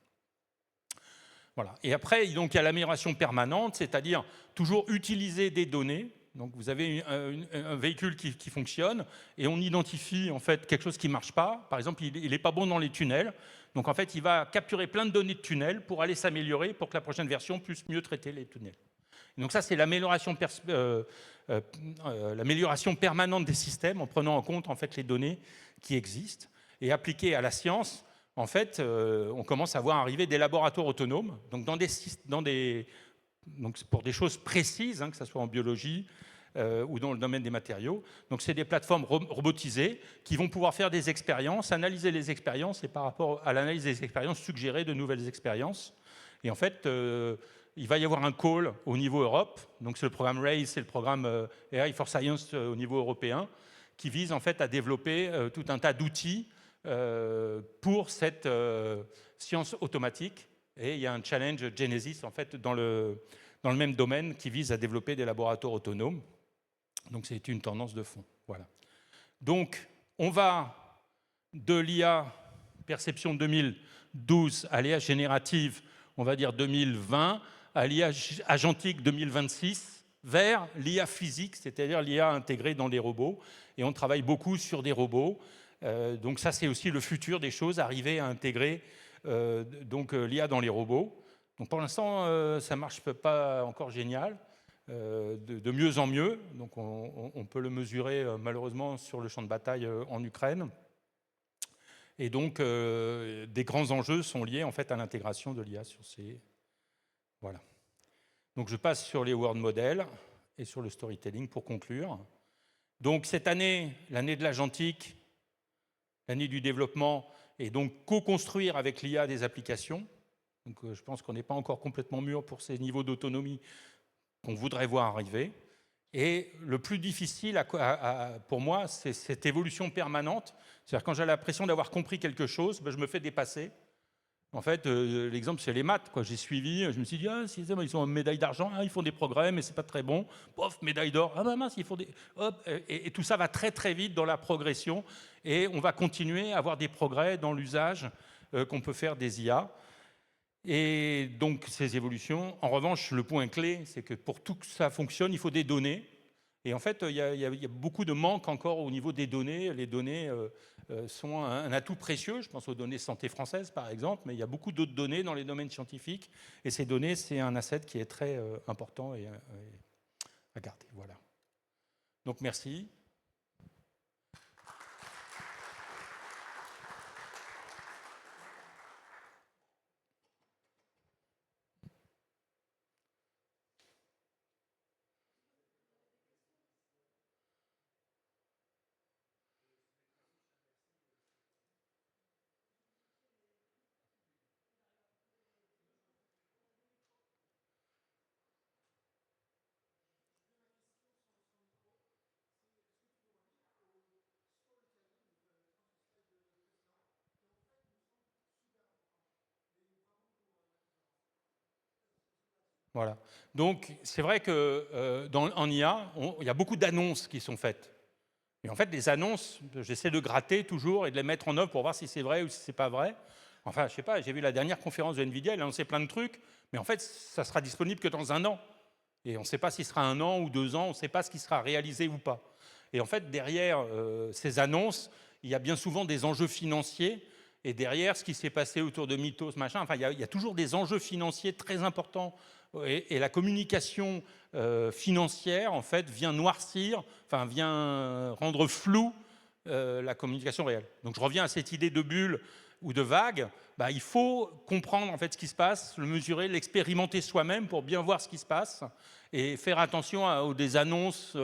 Voilà. Et après, donc, il y a l'amélioration permanente, c'est-à-dire toujours utiliser des données. Donc vous avez un véhicule qui fonctionne et on identifie en fait quelque chose qui ne marche pas. Par exemple, il n'est pas bon dans les tunnels. Donc en fait, il va capturer plein de données de tunnels pour aller s'améliorer pour que la prochaine version puisse mieux traiter les tunnels. Et donc ça, c'est l'amélioration permanente des systèmes en prenant en compte en fait, les données qui existent. Et appliqué à la science, en fait, on commence à voir arriver des laboratoires autonomes. Donc donc pour des choses précises, que ce soit en biologie ou dans le domaine des matériaux. Donc c'est des plateformes robotisées qui vont pouvoir faire des expériences, analyser les expériences et par rapport à l'analyse des expériences, suggérer de nouvelles expériences. Et en fait, il va y avoir un call au niveau Europe. Donc c'est le programme RAISE, c'est le programme AI for Science au niveau européen qui vise en fait à développer tout un tas d'outils pour cette science automatique. Et il y a un challenge Genesis en fait, dans le même domaine qui vise à développer des laboratoires autonomes. Donc c'est une tendance de fond. Voilà. Donc on va de l'IA perception 2012 à l'IA générative, on va dire 2020, à l'IA agentique 2026, vers l'IA physique, c'est-à-dire l'IA intégrée dans les robots. Et on travaille beaucoup sur des robots. Donc ça c'est aussi le futur des choses, arriver à intégrer l'IA dans les robots. Donc pour l'instant, ça ne marche pas encore génial, de mieux en mieux. Donc on peut le mesurer malheureusement sur le champ de bataille en Ukraine. Et donc des grands enjeux sont liés en fait à l'intégration de l'IA sur ces... Voilà. Donc je passe sur les world models et sur le storytelling pour conclure. Donc cette année, l'année de l'agentique, l'année du développement, et donc co-construire avec l'IA des applications. Donc, je pense qu'on n'est pas encore complètement mûr pour ces niveaux d'autonomie qu'on voudrait voir arriver. Et le plus difficile pour moi, c'est cette évolution permanente. C'est-à-dire quand j'ai l'impression d'avoir compris quelque chose, je me fais dépasser. En fait, l'exemple, c'est les maths. J'ai suivi, je me suis dit, ils sont en médaille d'argent, ils font des progrès, mais c'est pas très bon. Pof, médaille d'or, mince, ils font des... Hop, et tout ça va très très vite dans la progression. Et on va continuer à avoir des progrès dans l'usage qu'on peut faire des IA. Et donc, ces évolutions, en revanche, le point clé, c'est que pour tout que ça fonctionne, il faut des données. Et en fait, il y a beaucoup de manque encore au niveau des données. Les données sont un atout précieux. Je pense aux données santé françaises, par exemple, mais il y a beaucoup d'autres données dans les domaines scientifiques. Et ces données, c'est un asset qui est très important et à garder. Voilà. Donc, merci. Voilà. Donc, c'est vrai qu'en IA, il y a beaucoup d'annonces qui sont faites. Et en fait, les annonces, j'essaie de gratter toujours et de les mettre en œuvre pour voir si c'est vrai ou si c'est pas vrai. Enfin, je sais pas, j'ai vu la dernière conférence de NVIDIA, elle a annoncé plein de trucs, mais en fait, ça sera disponible que dans 1 an. Et on ne sait pas si ce sera 1 an ou 2 ans, on ne sait pas ce qui sera réalisé ou pas. Et en fait, derrière ces annonces, il y a bien souvent des enjeux financiers. Et derrière, ce qui s'est passé autour de Mythos, machin, enfin, il y a toujours des enjeux financiers très importants. Et la communication financière, en fait, vient noircir, enfin, vient rendre floue la communication réelle. Donc, je reviens à cette idée de bulle ou de vague. Il faut comprendre en fait ce qui se passe, le mesurer, l'expérimenter soi-même pour bien voir ce qui se passe et faire attention aux des annonces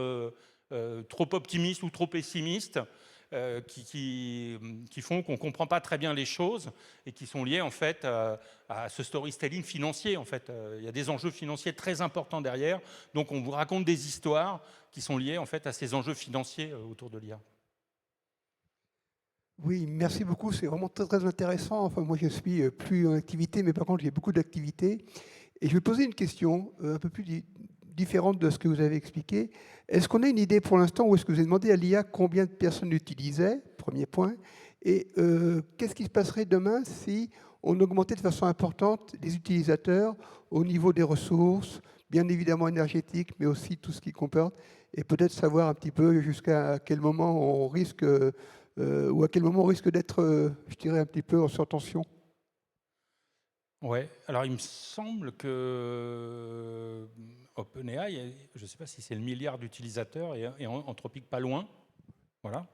trop optimistes ou trop pessimistes. qui font qu'on ne comprend pas très bien les choses et qui sont liées en fait à ce storytelling financier. En fait, il y a des enjeux financiers très importants derrière. Donc, on vous raconte des histoires qui sont liées en fait à ces enjeux financiers autour de l'IA. Oui, merci beaucoup. C'est vraiment très, très intéressant. Enfin, moi, je suis plus en activité, mais par contre, j'ai beaucoup d'activités. Et je vais poser une question un peu plus différente de ce que vous avez expliqué. Est-ce qu'on a une idée pour l'instant, ou est-ce que vous avez demandé à l'IA combien de personnes l'utilisaient? Premier point. Et qu'est-ce qui se passerait demain si on augmentait de façon importante les utilisateurs au niveau des ressources, bien évidemment énergétiques, mais aussi tout ce qui comporte, et peut-être savoir un petit peu jusqu'à quel moment on risque, ou à quel moment on risque d'être, je dirais, un petit peu en surtension? Ouais, alors il me semble que OpenAI, je ne sais pas si c'est le milliard d'utilisateurs et Anthropic pas loin. Voilà.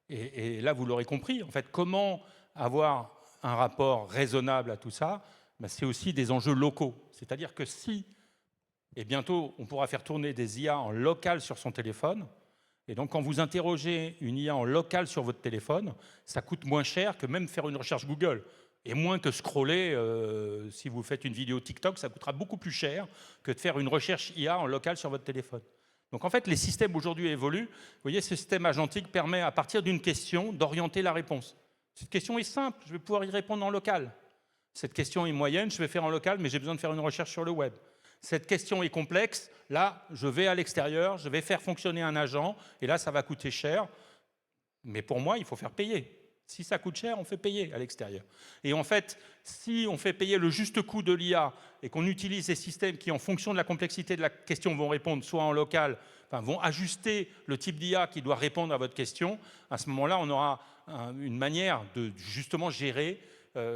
Et là, vous l'aurez compris, en fait, comment avoir un rapport raisonnable à tout ça, ben, c'est aussi des enjeux locaux. C'est-à-dire que si, et bientôt, on pourra faire tourner des IA en local sur son téléphone, et donc quand vous interrogez une IA en local sur votre téléphone, ça coûte moins cher que même faire une recherche Google. Et moins que scroller, si vous faites une vidéo TikTok, ça coûtera beaucoup plus cher que de faire une recherche IA en local sur votre téléphone. Donc en fait, les systèmes aujourd'hui évoluent. Vous voyez, ce système agentique permet, à partir d'une question, d'orienter la réponse. Cette question est simple, je vais pouvoir y répondre en local. Cette question est moyenne, je vais faire en local, mais j'ai besoin de faire une recherche sur le web. Cette question est complexe, là, je vais à l'extérieur, je vais faire fonctionner un agent, et là, ça va coûter cher. Mais pour moi, il faut faire payer. Si ça coûte cher, on fait payer à l'extérieur. Et en fait, si on fait payer le juste coût de l'IA et qu'on utilise des systèmes qui, en fonction de la complexité de la question, vont répondre soit en local, enfin, vont ajuster le type d'IA qui doit répondre à votre question, à ce moment-là, on aura une manière de justement gérer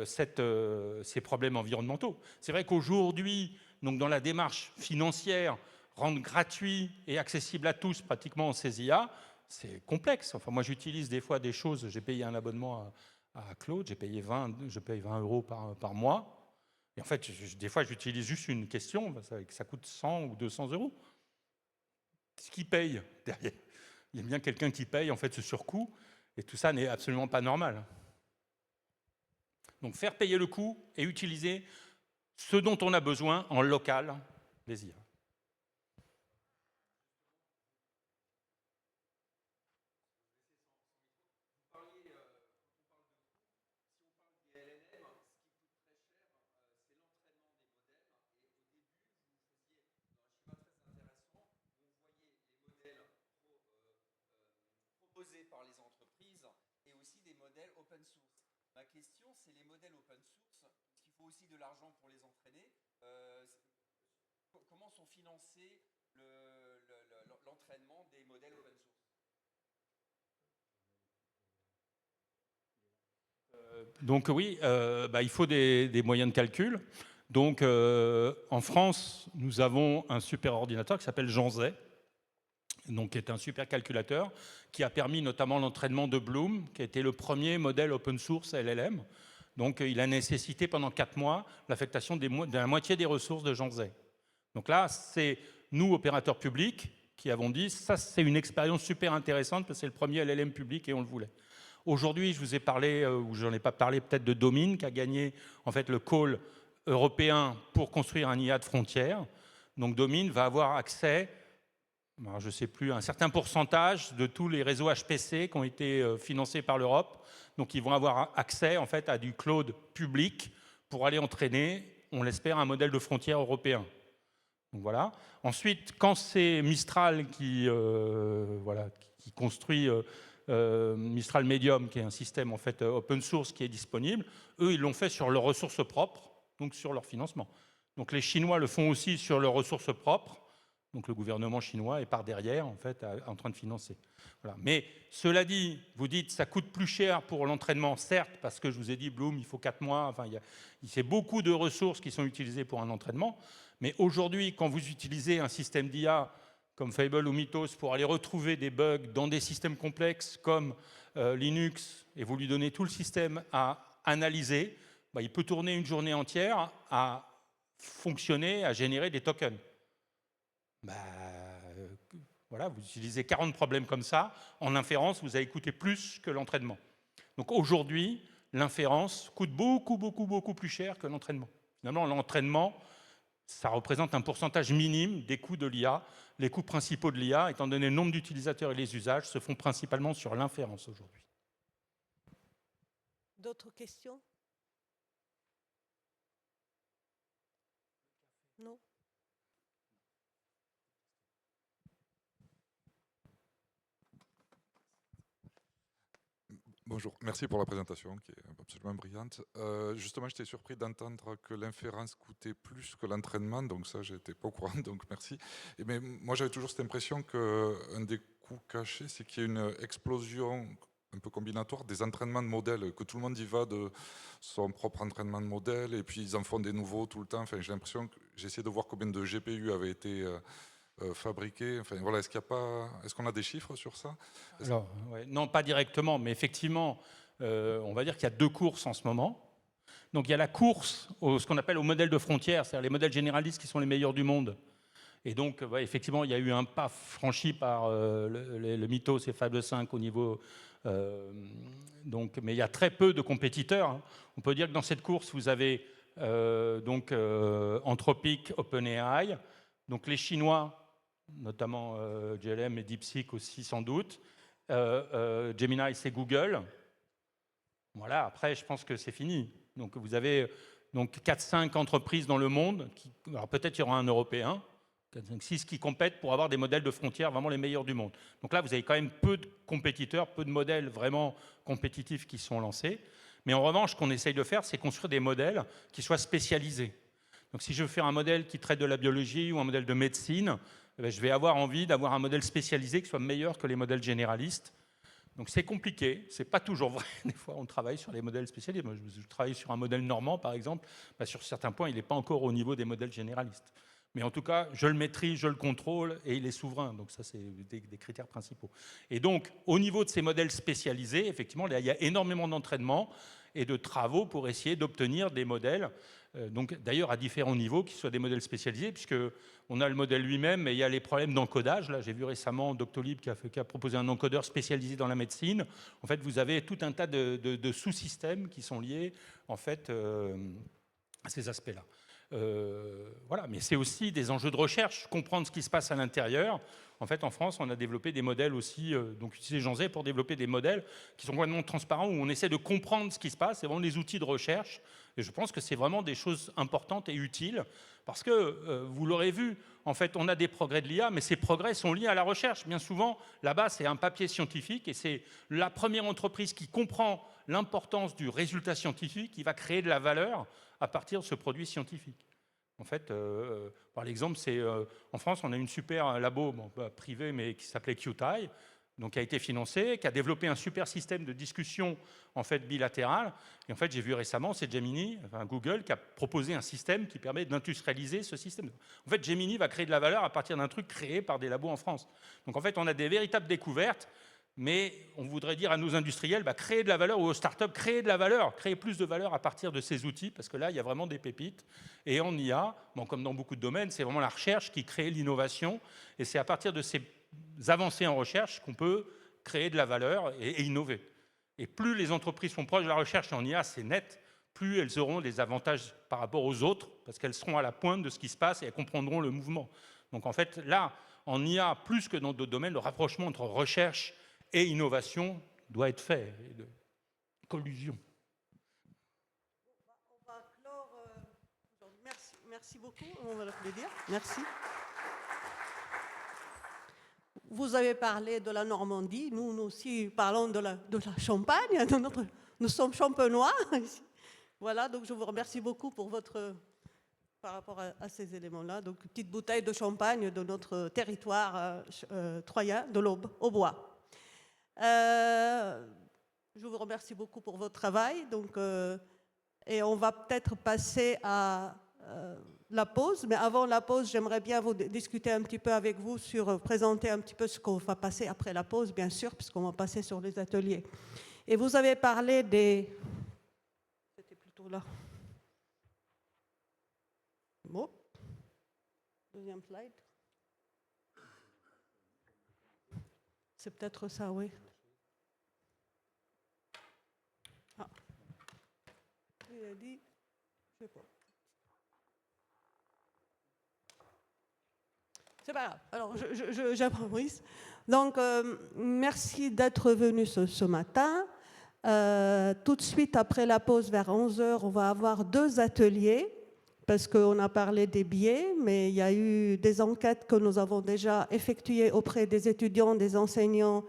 ces problèmes environnementaux. C'est vrai qu'aujourd'hui, donc dans la démarche financière, rendre gratuit et accessible à tous pratiquement ces IA, c'est complexe. Enfin, moi, j'utilise des fois des choses. J'ai payé un abonnement à Claude, je paye 20 € par mois. Et en fait, des fois, j'utilise juste une question, ça coûte 100 ou 200 €. Ce qui paye derrière. Il y a bien quelqu'un qui paye en fait ce surcoût, et tout ça n'est absolument pas normal. Donc, faire payer le coût et utiliser ce dont on a besoin en local, les IA. Par les entreprises et aussi des modèles open source. Ma question, c'est les modèles open source, parce qu'il faut aussi de l'argent pour les entraîner. Comment sont financés l'entraînement des modèles open source? Donc oui, il faut des moyens de calcul. Donc en France, nous avons un superordinateur qui s'appelle Jean Zay, donc, qui est un supercalculateur qui a permis notamment l'entraînement de Bloom, qui a été le premier modèle open source LLM. Donc, il a nécessité pendant 4 mois l'affectation de la moitié des ressources de Jean Zay. Donc là, c'est nous, opérateurs publics, qui avons dit ça, c'est une expérience super intéressante parce que c'est le premier LLM public et on le voulait. Aujourd'hui, je vous ai parlé, ou j'en ai pas parlé, peut-être de Domine, qui a gagné en fait le call européen pour construire un IA de frontière. Donc, Domine va avoir accès, alors, je ne sais plus, un certain pourcentage de tous les réseaux HPC qui ont été financés par l'Europe. Donc, ils vont avoir accès en fait, à du cloud public pour aller entraîner, on l'espère, un modèle de frontière européen. Donc, voilà. Ensuite, quand c'est Mistral qui construit Mistral Medium, qui est un système en fait, open source qui est disponible, eux, ils l'ont fait sur leurs ressources propres, donc sur leur financement. Donc, les Chinois le font aussi sur leurs ressources propres. Donc le gouvernement chinois est par derrière en fait en train de financer. Voilà. Mais cela dit, vous dites ça coûte plus cher pour l'entraînement, certes, parce que je vous ai dit Bloom, il faut 4 mois. Enfin, c'est beaucoup de ressources qui sont utilisées pour un entraînement. Mais aujourd'hui, quand vous utilisez un système d'IA comme Fable ou Mythos pour aller retrouver des bugs dans des systèmes complexes comme Linux et vous lui donnez tout le système à analyser, il peut tourner une journée entière à fonctionner, à générer des tokens. Voilà, vous utilisez 40 problèmes comme ça. En inférence, vous allez coûter plus que l'entraînement. Donc aujourd'hui, l'inférence coûte beaucoup, beaucoup, beaucoup plus cher que l'entraînement. Finalement, l'entraînement, ça représente un pourcentage minime des coûts de l'IA. Les coûts principaux de l'IA, étant donné le nombre d'utilisateurs et les usages, se font principalement sur l'inférence aujourd'hui. D'autres questions? Non? Bonjour, merci pour la présentation qui est absolument brillante. Justement, j'étais surpris d'entendre que l'inférence coûtait plus que l'entraînement, donc ça, j'étais pas au courant, donc merci. Mais moi, j'avais toujours cette impression qu'un des coûts cachés, c'est qu'il y a une explosion un peu combinatoire des entraînements de modèles, que tout le monde y va de son propre entraînement de modèles, et puis ils en font des nouveaux tout le temps. Enfin, j'ai l'impression que j'ai essayé de voir combien de GPU avaient été fabriqués. Enfin, voilà, est-ce qu'on a des chiffres sur ça? Alors, ouais, non, pas directement, mais effectivement, on va dire qu'il y a deux courses en ce moment. Donc il y a la course, ce qu'on appelle au modèle de frontière, c'est-à-dire les modèles généralistes qui sont les meilleurs du monde. Et donc, ouais, effectivement, il y a eu un pas franchi par le Mythos et Fable 5 au niveau... mais il y a très peu de compétiteurs. Hein. On peut dire que dans cette course, vous avez Anthropic, OpenAI, donc les Chinois, notamment GLM et DeepSeek aussi sans doute. Gemini, c'est Google. Voilà, après, je pense que c'est fini. Donc vous avez 4-5 entreprises dans le monde. Alors peut-être il y aura un Européen, 4-5-6 qui compètent pour avoir des modèles de frontières vraiment les meilleurs du monde. Donc là, vous avez quand même peu de compétiteurs, peu de modèles vraiment compétitifs qui sont lancés. Mais en revanche, ce qu'on essaye de faire, c'est construire des modèles qui soient spécialisés. Donc si je veux faire un modèle qui traite de la biologie ou un modèle de médecine, je vais avoir envie d'avoir un modèle spécialisé qui soit meilleur que les modèles généralistes. Donc c'est compliqué, c'est pas toujours vrai. Des fois, on travaille sur les modèles spécialisés. Moi, je travaille sur un modèle normand, par exemple. Sur certains points, il n'est pas encore au niveau des modèles généralistes. Mais en tout cas, je le maîtrise, je le contrôle et il est souverain. Donc ça, c'est des critères principaux. Et donc, au niveau de ces modèles spécialisés, effectivement, il y a énormément d'entraînement et de travaux pour essayer d'obtenir des modèles, d'ailleurs à différents niveaux, qui soient des modèles spécialisés, puisqu'on a le modèle lui-même, mais il y a les problèmes d'encodage. Là, j'ai vu récemment Doctolib qui a proposé un encodeur spécialisé dans la médecine. En fait, vous avez tout un tas de sous-systèmes qui sont liés en fait, à ces aspects-là. Voilà, mais c'est aussi des enjeux de recherche, comprendre ce qui se passe à l'intérieur. En fait, en France, on a développé des modèles aussi, donc utilisé Jean Zay pour développer des modèles qui sont complètement transparents, où on essaie de comprendre ce qui se passe. C'est vraiment des outils de recherche. Et je pense que c'est vraiment des choses importantes et utiles, parce que, vous l'aurez vu, en fait, on a des progrès de l'IA, mais ces progrès sont liés à la recherche. Bien souvent, là-bas, c'est un papier scientifique, et c'est la première entreprise qui comprend l'importance du résultat scientifique qui va créer de la valeur à partir de ce produit scientifique. En fait, par exemple, en France, on a une super labo privé, mais qui s'appelait QTI, donc qui a été financé, qui a développé un super système de discussion en fait bilatérale. Et en fait, j'ai vu récemment, c'est Gemini, enfin Google, qui a proposé un système qui permet d'industrialiser ce système. En fait, Gemini va créer de la valeur à partir d'un truc créé par des labos en France. Donc en fait, on a des véritables découvertes. Mais on voudrait dire à nos industriels, créer de la valeur, ou aux startups, créer de la valeur, créer plus de valeur à partir de ces outils, parce que là, il y a vraiment des pépites. Et en IA, comme dans beaucoup de domaines, c'est vraiment la recherche qui crée l'innovation, et c'est à partir de ces avancées en recherche qu'on peut créer de la valeur et innover. Et plus les entreprises sont proches de la recherche, et en IA, c'est net, plus elles auront des avantages par rapport aux autres, parce qu'elles seront à la pointe de ce qui se passe et elles comprendront le mouvement. Donc en fait, là, en IA, plus que dans d'autres domaines, le rapprochement entre recherche et innovation doit être fait, et de collusion. On va clore. Merci beaucoup, on va l'applaudir. Merci. Vous avez parlé de la Normandie, nous aussi parlons de la Champagne, nous sommes champenois. Voilà, donc je vous remercie beaucoup pour par rapport à ces éléments-là. Donc, petite bouteille de champagne de notre territoire troyen, de l'Aube, au bois. Je vous remercie beaucoup pour votre travail. Donc, et on va peut-être passer à la pause. Mais avant la pause, j'aimerais bien discuter un petit peu avec vous présenter un petit peu ce qu'on va passer après la pause, bien sûr, puisqu'on va passer sur les ateliers. Et vous avez parlé des... C'était plutôt là. Bon. Deuxième slide. C'est peut-être ça, oui. Ah. Il a dit, je sais pas. C'est pas grave. Alors, j'improvise. Donc, merci d'être venu ce matin. Tout de suite après la pause, vers 11h, on va avoir 2 ateliers, parce qu'on a parlé des biais, mais il y a eu des enquêtes que nous avons déjà effectuées auprès des étudiants, des enseignants,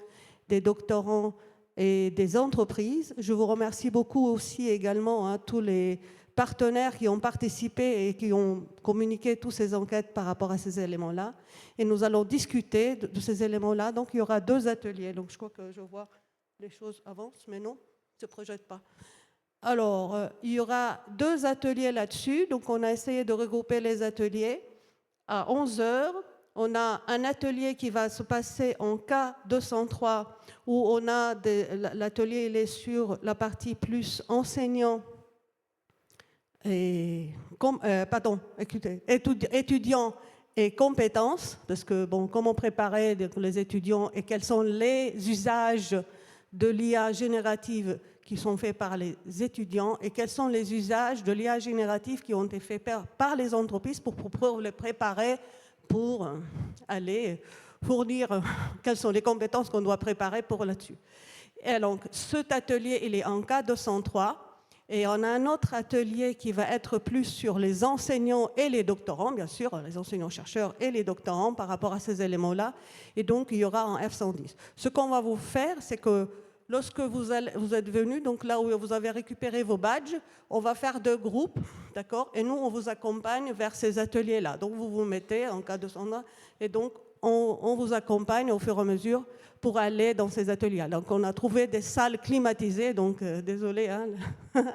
des doctorants et des entreprises. Je vous remercie beaucoup aussi également à tous les partenaires qui ont participé et qui ont communiqué toutes ces enquêtes par rapport à ces éléments-là. Et nous allons discuter de ces éléments-là. Donc, il y aura 2 ateliers. Donc, je crois que je vois les choses avancent, mais non, ne se projette pas. Alors, il y aura 2 ateliers là-dessus. Donc, on a essayé de regrouper les ateliers. À 11h, on a un atelier qui va se passer en K203, où on a l'atelier, il est sur la partie plus enseignant et étudiants et compétences, parce que, bon, comment préparer les étudiants et quels sont les usages de l'IA générative qui sont faits par les étudiants et quels sont les usages de l'IA générative qui ont été faits par les entreprises pour les préparer pour aller fournir quelles sont les compétences qu'on doit préparer pour là-dessus. Et donc, cet atelier, il est en K203. Et on a un autre atelier qui va être plus sur les enseignants et les doctorants, bien sûr, les enseignants-chercheurs et les doctorants par rapport à ces éléments-là. Et donc, il y aura en F110. Ce qu'on va vous faire, c'est que lorsque vous êtes venus, donc là où vous avez récupéré vos badges, on va faire 2 groupes, d'accord? Et nous, on vous accompagne vers ces ateliers-là. Donc, vous vous mettez en cas de sondage, et donc, on vous accompagne au fur et à mesure pour aller dans ces ateliers. Donc, on a trouvé des salles climatisées, donc désolé, hein,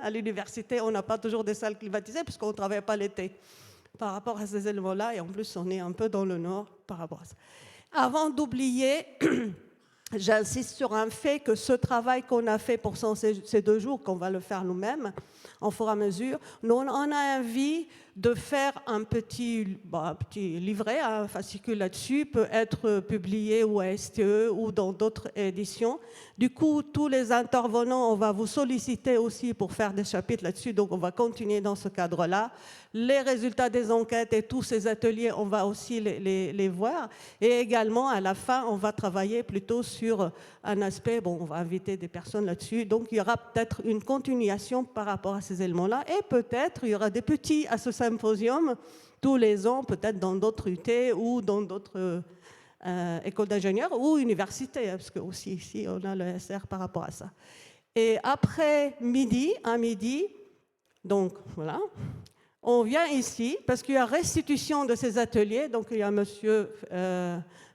à l'université, on n'a pas toujours des salles climatisées puisqu'on ne travaille pas l'été par rapport à ces éléments-là, et en plus, on est un peu dans le nord par rapport à ça. Avant d'oublier, j'insiste sur un fait que ce travail qu'on a fait pour ces 2 jours, qu'on va le faire nous-mêmes, en fur et à mesure, nous, on a envie de faire un petit livret, un fascicule là-dessus, peut être publié ou à STE ou dans d'autres éditions. Du coup, tous les intervenants, on va vous solliciter aussi pour faire des chapitres là-dessus, donc on va continuer dans ce cadre-là. Les résultats des enquêtes et tous ces ateliers, on va aussi les voir. Et également, à la fin, on va travailler plutôt sur un aspect, bon, on va inviter des personnes là-dessus, donc il y aura peut-être une continuation par rapport à ces éléments-là, et peut-être il y aura des petits à ce symposium tous les ans, peut-être dans d'autres UT ou dans d'autres écoles d'ingénieurs ou universités, parce que aussi ici, on a le SR par rapport à ça. Et après à midi, donc voilà, on vient ici, parce qu'il y a restitution de ces ateliers, donc il y a monsieur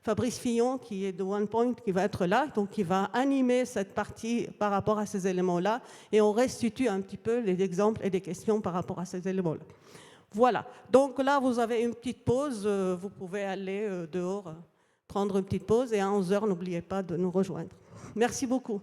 Fabrice Fillon, qui est de OnePoint, qui va être là, donc qui va animer cette partie par rapport à ces éléments-là, et on restitue un petit peu les exemples et des questions par rapport à ces éléments-là. Voilà, donc là, vous avez une petite pause, vous pouvez aller dehors, prendre une petite pause, et à 11h, n'oubliez pas de nous rejoindre. Merci beaucoup.